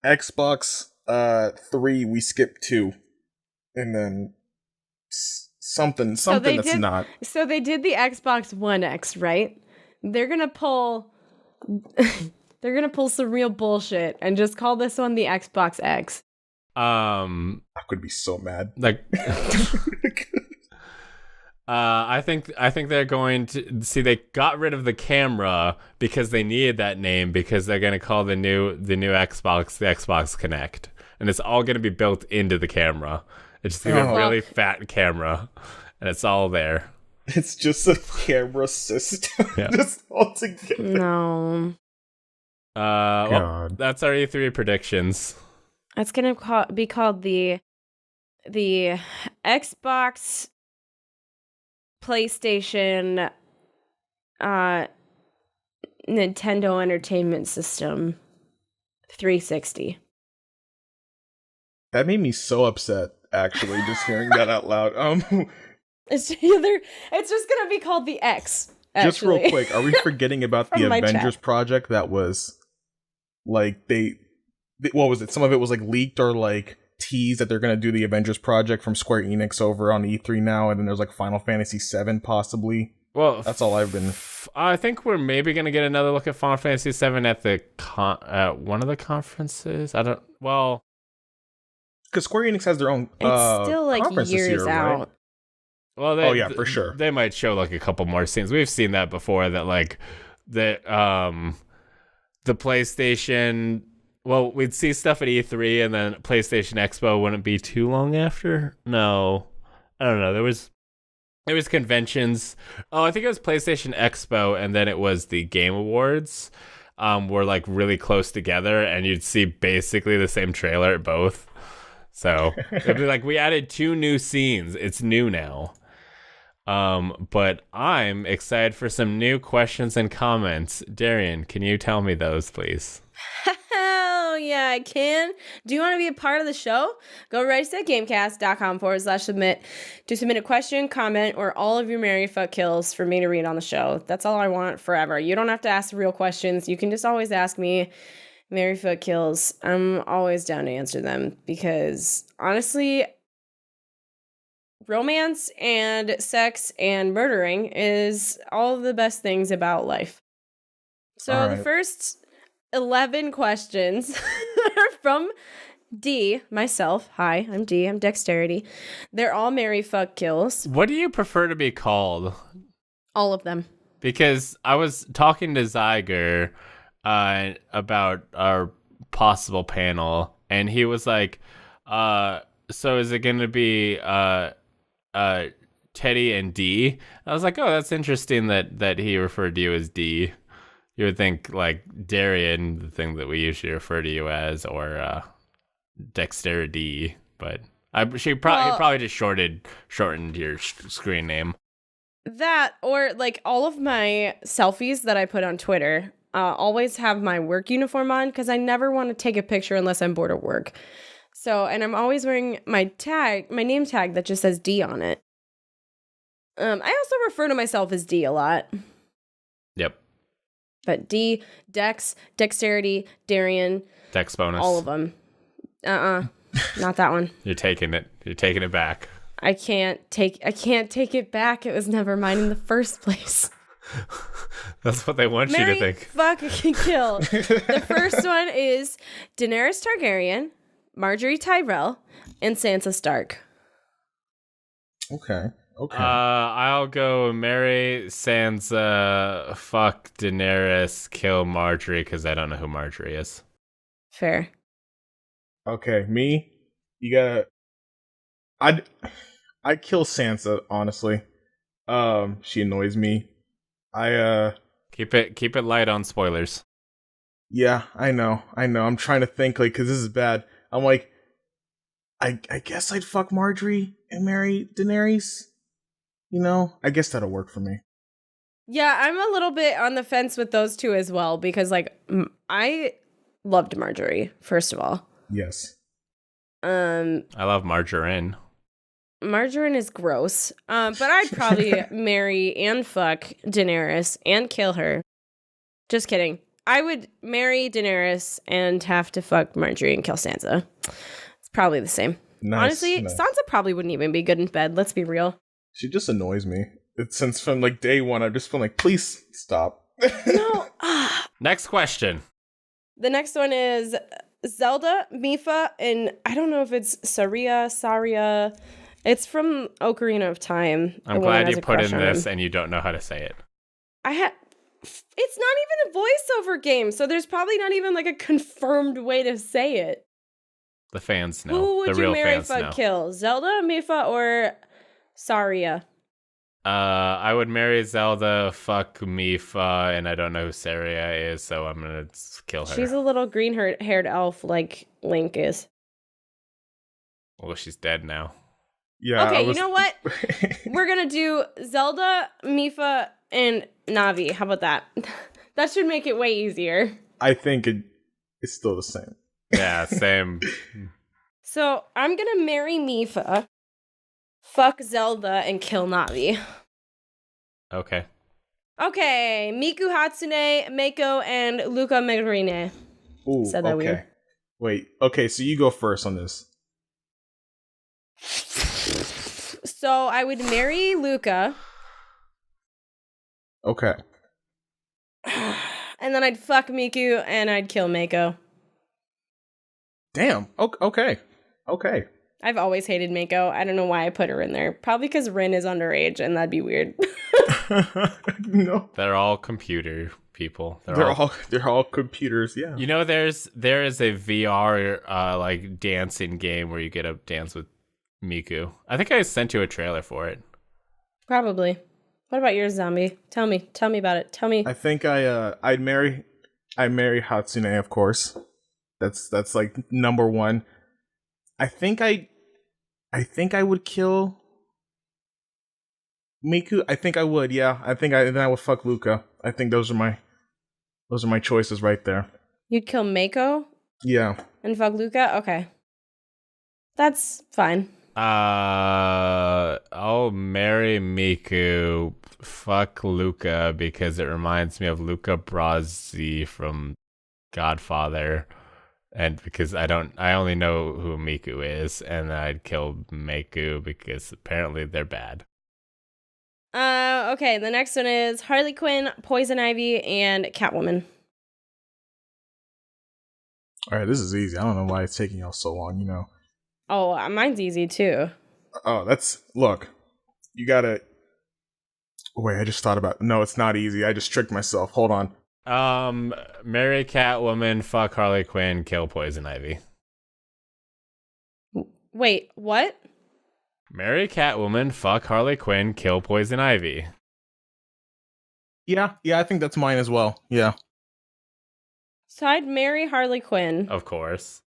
Xbox 3, we skipped 2. And then something that's not. So they did the Xbox One X, right? They're going to pull some real bullshit and just call this one the Xbox X. I could be so mad. Like I think they're going to see, they got rid of the camera because they needed that name because they're going to call the new Xbox the Xbox Connect, and it's all going to be built into the camera. It's just a really fat camera, and it's all there. It's just a camera system, just all together. No. Well, that's our E3 predictions. It's going to be called the Xbox PlayStation Nintendo Entertainment System 360. That made me so upset, actually, just hearing that out loud. It's just gonna be called the X. Actually. Just real quick, are we forgetting about the Avengers project that was like what was it? Some of it was like leaked or like teased that they're gonna do the Avengers project from Square Enix over on E3 now, and then there's like Final Fantasy VII possibly. Well, that's all I've been. I think we're maybe gonna get another look at Final Fantasy VII at the one of the conferences. Because Square Enix has their own. It's still like years out. Right? Well, for sure. They might show like a couple more scenes. We've seen that before. That like the PlayStation. Well, we'd see stuff at E3, and then PlayStation Expo wouldn't be too long after. No, I don't know. There was conventions. Oh, I think it was PlayStation Expo, and then it was the Game Awards. Were like really close together, and you'd see basically the same trailer at both. So it'd be like we added 2 new scenes. It's new now. But I'm excited for some new questions and comments. Darrian, can you tell me those, please? Hell yeah, I can. Do you want to be a part of the show? Go right to gamecast.com/submit to submit a question, comment, or all of your Mary Fuck Kills for me to read on the show. That's all I want forever. You don't have to ask real questions. You can just always ask me Mary Fuck Kills. I'm always down to answer them because honestly, romance and sex and murdering is all of the best things about life. So the first 11 questions are from D, myself. Hi, I'm D. I'm Dexterity. They're all Mary Fuck Kills. What do you prefer to be called? All of them. Because I was talking to Zyger about our possible panel, and he was like, so is it going to be Teddy and D? I was like, oh, that's interesting that he referred to you as D. You would think like Darrian, the thing that we usually refer to you as, or Dexterity, but he probably just shortened your screen name. That, or like all of my selfies that I put on Twitter always have my work uniform on because I never want to take a picture unless I'm bored at work. So, and I'm always wearing my name tag that just says D on it. I also refer to myself as D a lot. Yep. But D, Dex, Dexterity, Darrian. Dex bonus. All of them. Not that one. You're taking it. You're taking it back. I can't take it back. It was never mine in the first place. That's what they want you to think. Fucking kill. The first one is Daenerys Targaryen, Marjorie Tyrell, and Sansa Stark. Okay. I'll go marry Sansa, fuck Daenerys, kill Marjorie because I don't know who Marjorie is. Fair. Okay, me? You gotta... I'd kill Sansa, honestly. She annoys me. Keep it light on spoilers. Yeah, I know. I'm trying to think, like, because this is bad. I'm like, I guess I'd fuck Marjorie and marry Daenerys. You know, I guess that'll work for me. Yeah, I'm a little bit on the fence with those two as well because, like, I loved Marjorie, first of all. Yes. I love margarine. Margarine is gross. But I'd probably marry and fuck Daenerys and kill her. Just kidding. I would marry Daenerys and have to fuck Marjorie and kill Sansa. It's probably the same. Nice, honestly, nice. Sansa probably wouldn't even be good in bed. Let's be real. She just annoys me. Since from like day one, I've just been like, please stop. No. Next question. The next one is Zelda, Mipha, and I don't know if it's Saria. It's from Ocarina of Time. I'm glad you put in this and you don't know how to say it. It's not even a voiceover game, so there's probably not even like a confirmed way to say it. The fans know. Who would the real you marry, fans fuck, know. kill? Zelda, Mipha, or Saria? I would marry Zelda, fuck Mipha, and I don't know who Saria is, so I'm gonna kill her. She's a little green-haired elf like Link is. Well, she's dead now. Yeah. Okay, you know what? We're gonna do Zelda, Mipha, and Navi. How about that? That should make it way easier. I think it's still the same. Yeah, same. So I'm gonna marry Mipha, fuck Zelda, and kill Navi. Okay. Okay, Miku Hatsune, Meiko, and Luca Megarine. Ooh, Said that okay. weird. Wait, okay, so you go first on this. So I would marry Luca. Okay. And then I'd fuck Miku and I'd kill Meiko. Damn. Okay. I've always hated Meiko. I don't know why I put her in there. Probably because Rin is underage and that'd be weird. No. They're all computer people. They're all computers, yeah. You know, there is a VR like dancing game where you get to dance with Miku. I think I sent you a trailer for it. Probably. What about yours, Zombie? Tell me about it. Tell me. I think I'd marry Hatsune, of course. That's like number one. I think I would kill Miku. I think I would, yeah. Then I would fuck Luca. I think those are my choices right there. You'd kill Meiko Yeah. and fuck Luca? Okay. That's fine. I'll marry Miku, fuck Luca because it reminds me of Luca Brasi from Godfather, and because I only know who Miku is, and then I'd kill Miku because apparently they're bad. Okay, the next one is Harley Quinn, Poison Ivy, and Catwoman. All right, this is easy. I don't know why it's taking y'all so long, you know. Oh, mine's easy too. Oh, look. You gotta... Wait, I just thought about... No, it's not easy. I just tricked myself. Hold on. Marry Catwoman, fuck Harley Quinn, kill Poison Ivy. Wait, what? Marry Catwoman, fuck Harley Quinn, kill Poison Ivy. Yeah, I think that's mine as well. Yeah. So I'd marry Harley Quinn. Of course.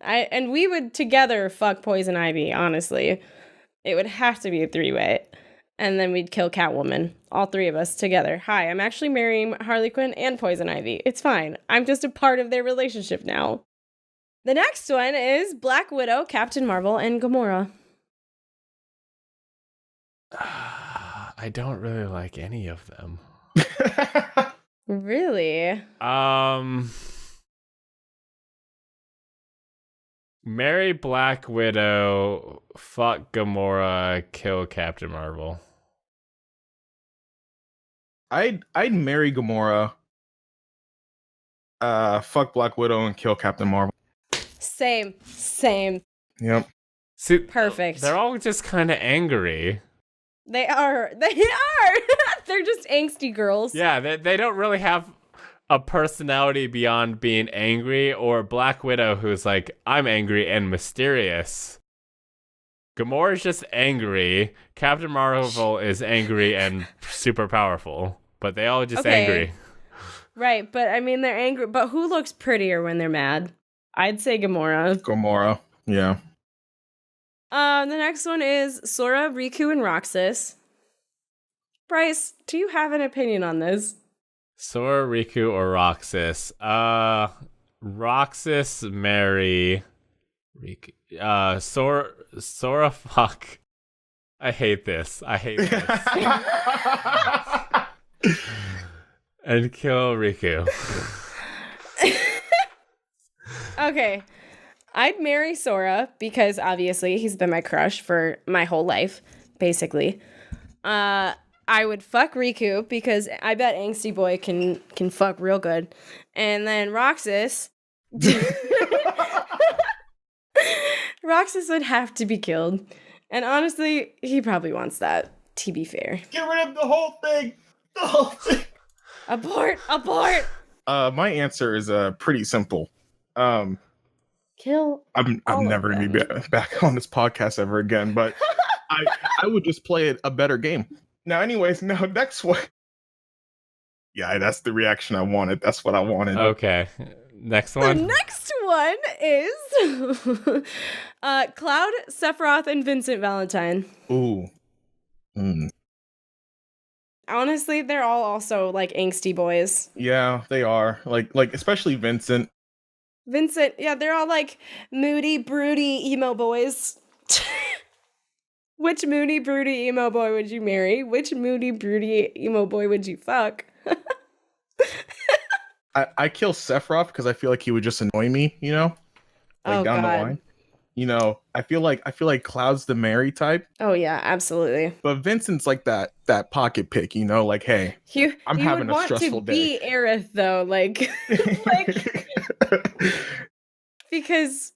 And we would together fuck Poison Ivy, honestly. It would have to be a 3-way. And then we'd kill Catwoman, all 3 of us together. Hi, I'm actually marrying Harley Quinn and Poison Ivy. It's fine. I'm just a part of their relationship now. The next one is Black Widow, Captain Marvel, and Gamora. I don't really like any of them. Really? Marry Black Widow, fuck Gamora, kill Captain Marvel. I'd marry Gamora, fuck Black Widow, and kill Captain Marvel. Same. Yep. See, Perfect. They're all just kind of angry. They are. They're just angsty girls. Yeah, they don't really have a personality beyond being angry, or Black Widow who's like, I'm angry and mysterious. Gamora's just angry. Captain Marvel is angry and super powerful, but they all just angry. Right, but I mean, they're angry. But who looks prettier when they're mad? I'd say Gamora. Gamora, yeah. The next one is Sora, Riku, and Roxas. Bryce, do you have an opinion on this? Sora, Riku, or Roxas? Roxas, marry Riku. Sora, fuck. I hate this. And kill Riku. Okay. I'd marry Sora because obviously he's been my crush for my whole life, basically. I would fuck Riku because I bet Angsty Boy can fuck real good. And then Roxas. Roxas would have to be killed. And honestly, he probably wants that, to be fair. Get rid of the whole thing! The whole thing! Abort! My answer is pretty simple. Kill. I'm never gonna be back on this podcast ever again, but I would just play it a better game. Now, anyways, next one. Yeah, that's the reaction I wanted. That's what I wanted. Okay, next one. The next one is Cloud, Sephiroth, and Vincent Valentine. Ooh. Honestly, they're all also like angsty boys. Yeah, they are. Like especially Vincent. Vincent, yeah, they're all like moody, broody emo boys. Which moody, broody emo boy would you marry? Which moody, broody emo boy would you fuck? I kill Sephiroth because I feel like he would just annoy me, down the line. I feel like Cloud's the Mary type. Oh yeah, absolutely. But Vincent's like that pocket pick, like, hey, I'm having a stressful day. You would want to be Aerith though, like because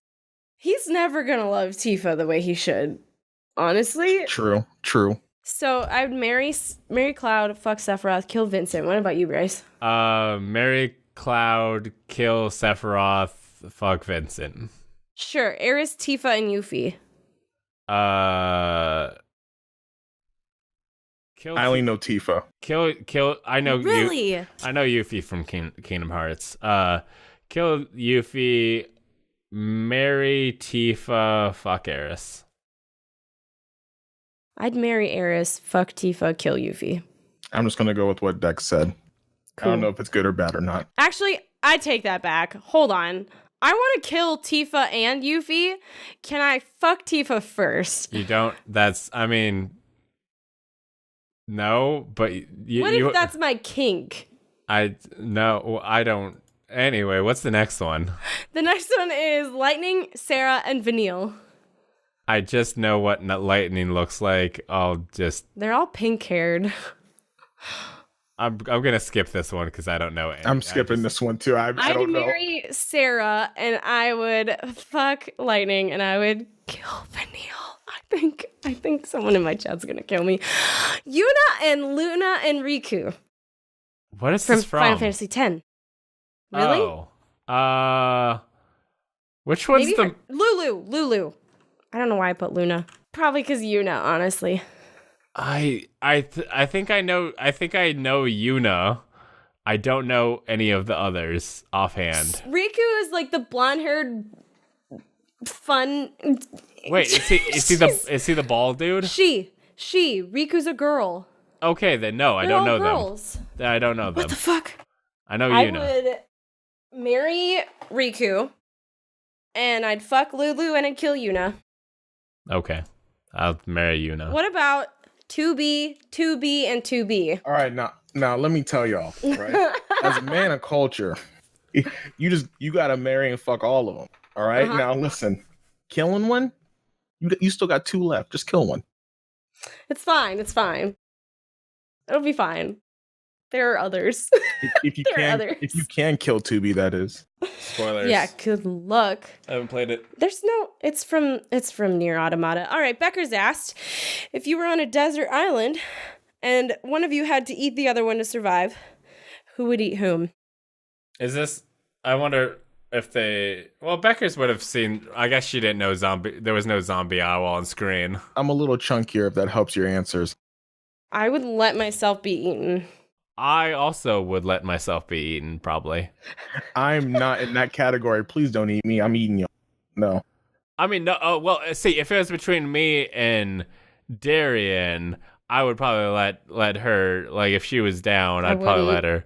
he's never gonna love Tifa the way he should. Honestly. True. So I'd marry Cloud, fuck Sephiroth, kill Vincent. What about you, Bryce? Marry Cloud, kill Sephiroth, fuck Vincent. Sure, Aerith, Tifa, and Yuffie. Kill. I only know Tifa. Kill. I know. Really? I know Yuffie from Kingdom Hearts. Kill Yuffie. Marry Tifa. Fuck Aerith. I'd marry Aerith, fuck Tifa, kill Yuffie. I'm just gonna go with what Dex said. Cool. I don't know if it's good or bad or not. Actually, I take that back. Hold on. I want to kill Tifa and Yuffie. Can I fuck Tifa first? You don't. No, but what if that's my kink? I don't. Anyway, what's the next one? The next one is Lightning, Sarah, and Vanille. I just know what Lightning looks like. They're all pink-haired. I'm gonna skip this one because I don't know. I'm skipping this one too. I don't know. I'd marry Sarah, and I would fuck Lightning, and I would kill Vanille. I think someone in my chat's gonna kill me. Yuna and Luna and Riku. What is this from? Final Fantasy X. Really? Oh. Which one's Lulu? I don't know why I put Luna. Probably because Yuna, honestly. I think I know Yuna. I don't know any of the others offhand. Riku is like the blonde-haired fun. Wait, is he the bald dude? She. Riku's a girl. Okay, then no, I They're don't all know girls. them. I don't know them. What the fuck? I know I you know. would marry Riku, and I'd fuck Lulu, and I'd kill Yuna. Okay, I'll marry Yuna. What about 2B, and 2B? All right, now let me tell y'all, right? As a man of culture, you gotta marry and fuck all of them. All right? Now listen, killing one, you still got 2 left. Just kill one. It's fine. It'll be fine. There are others. If you There are others. if you can kill 2B, that is. Spoilers. Yeah, good luck. I haven't played it. It's from Nier Automata. All right, Becker's asked, if you were on a desert island and one of you had to eat the other one to survive, who would eat whom? Is this? I wonder if they. Well, Becker's would have seen. I guess she didn't know zombie. There was no zombie owl on screen. I'm a little chunkier if that helps your answers. I would let myself be eaten. I also would let myself be eaten, probably. I'm not in that category. Please don't eat me. I'm eating you. No. I mean, no. Oh, well, see, if it was between me and Darrian, I would probably let her. Like, if she was down, I'd probably let her.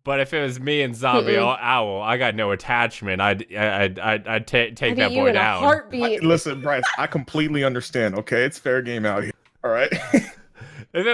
But if it was me and Zombie Owl, I got no attachment. I'd take that boy down. A heartbeat. Listen, Bryce, I completely understand. Okay, it's fair game out here. All right. If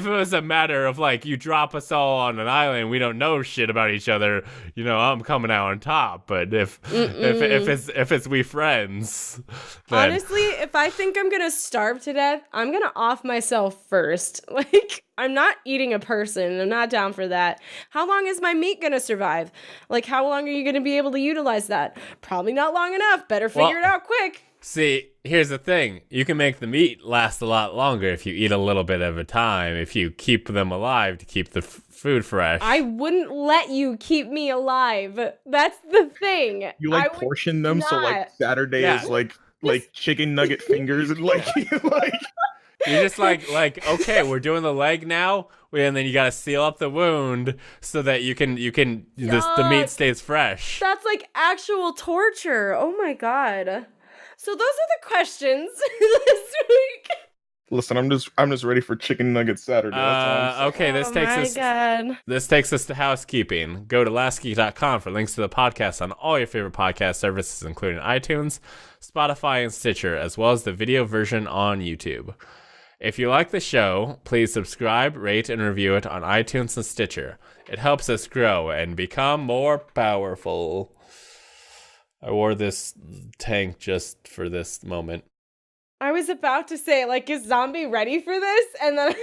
it was a matter of like you drop us all on an island, we don't know shit about each other, I'm coming out on top. But if it's we friends, then... Honestly, if I think I'm gonna starve to death, I'm gonna off myself first. Like, I'm not eating a person. I'm not down for that. How long is my meat gonna survive? Like, how long are you gonna be able to utilize that? Probably not long enough. Better figure it out quick. See, here's the thing. You can make the meat last a lot longer if you eat a little bit at a time, if you keep them alive to keep the food fresh. I wouldn't let you keep me alive. That's the thing. You portion them so like Saturday is like chicken nugget fingers and like You're just like, okay, we're doing the leg now, and then you gotta seal up the wound so that the meat stays fresh. That's like actual torture. Oh my god. So those are the questions this week. Listen, I'm just ready for chicken nugget Saturday. That's all okay, this takes us to housekeeping. Go to lastgeek.com for links to the podcast on all your favorite podcast services, including iTunes, Spotify, and Stitcher, as well as the video version on YouTube. If you like the show, please subscribe, rate, and review it on iTunes and Stitcher. It helps us grow and become more powerful. I wore this tank just for this moment. I was about to say, is Zombie ready for this? And then,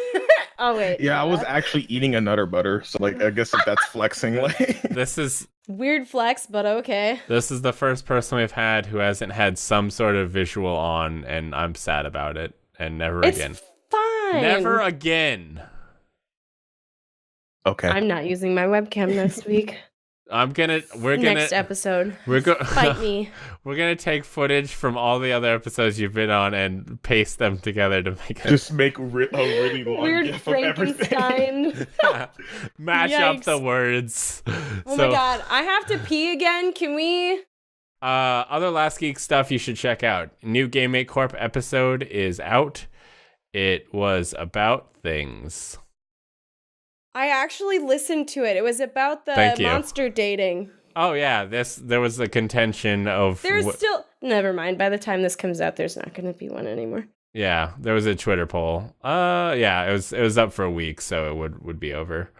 oh wait. Yeah, I was actually eating a Nutter Butter, so I guess if that's flexing, This is... Weird flex, but okay. This is the first person we've had who hasn't had some sort of visual on, and I'm sad about it. And never again. It's fine. Never again. Okay. I'm not using my webcam next week. Next episode. Fight me. We're gonna take footage from all the other episodes you've been on and paste them together to make a really long weird gif Frankenstein. of everything. Match up the words. Oh my god, I have to pee again. Can we? Other Last Geek stuff you should check out. New Game Corp episode is out. It was about things. I actually listened to it. It was about the monster dating. Oh yeah, there was a contention of... Never mind. By the time this comes out, there's not going to be one anymore. Yeah, there was a Twitter poll. Yeah, it was up for a week, so it would be over.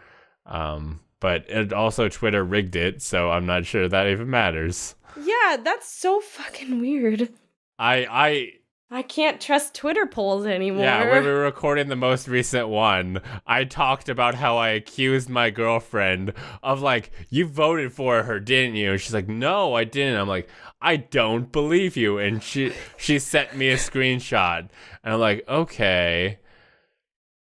But it also Twitter rigged it, so I'm not sure that even matters. Yeah, that's so fucking weird. I can't trust Twitter polls anymore. Yeah, when we were recording the most recent one, I talked about how I accused my girlfriend of you voted for her, didn't you? And she's like, no, I didn't. I'm like, I don't believe you. And she sent me a screenshot. And I'm like, okay.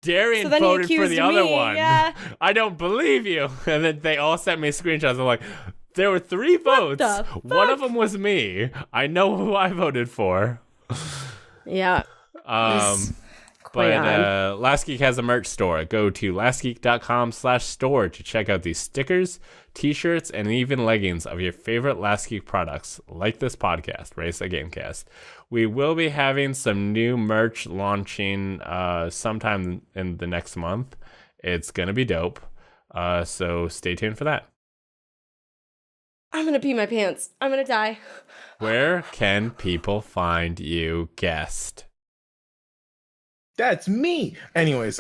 Darrian voted for the other one. Yeah. I don't believe you. And then they all sent me screenshots. I'm like, there were 3 votes. One of them was me. I know who I voted for. Yeah. Play But Last Geek has a merch store. Go to lastgeek.com/store to check out these stickers, t-shirts, and even leggings of your favorite Last Geek products, like this podcast, Race a Gamecast. We will be having some new merch launching sometime in the next month. It's going to be dope. So stay tuned for that. I'm gonna pee my pants. I'm gonna die. Where can people find you, guest? That's me. Anyways,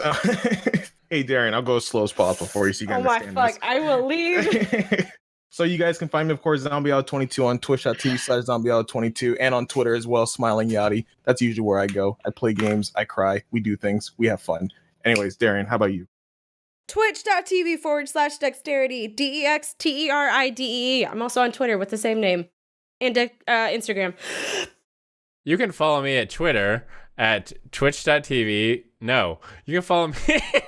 hey Darren, I'll go as slow as possible for you so you can understand this. I will leave. So you guys can find me, of course, ZombieOut22 on twitch.tv/ZombieOut22 and on Twitter as well, Smiling Yachty. That's usually where I go. I play games, I cry, we do things, we have fun. Anyways, Darren, how about you? Twitch.tv/dexterity, DEXTERIDEE. I'm also on Twitter with the same name. And Instagram. You can follow me at Twitter at twitch.tv. No, you can follow me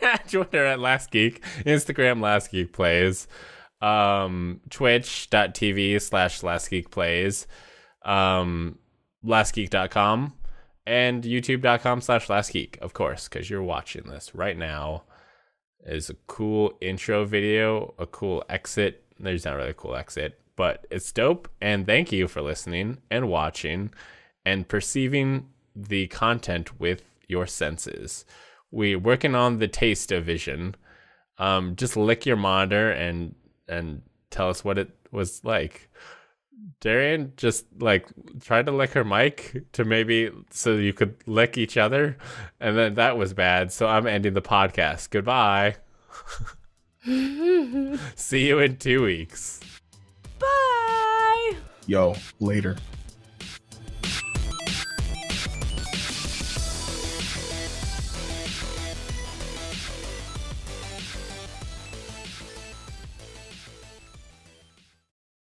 at Twitter at Last Geek, Instagram Last Geek Plays, twitch.tv/Last Geek Plays, lastgeek.com, and youtube.com/Last Geek, of course, because you're watching this right now. Is a cool intro video, a cool exit. There's not really a cool exit, but it's dope. And thank you for listening and watching and perceiving the content with your senses. We're working on the taste of vision. Just lick your monitor and tell us what it was like. Darrian just tried to lick her mic to maybe so you could lick each other, and then that was bad, so I'm ending the podcast. Goodbye. See you in 2 weeks. Bye. Yo, later.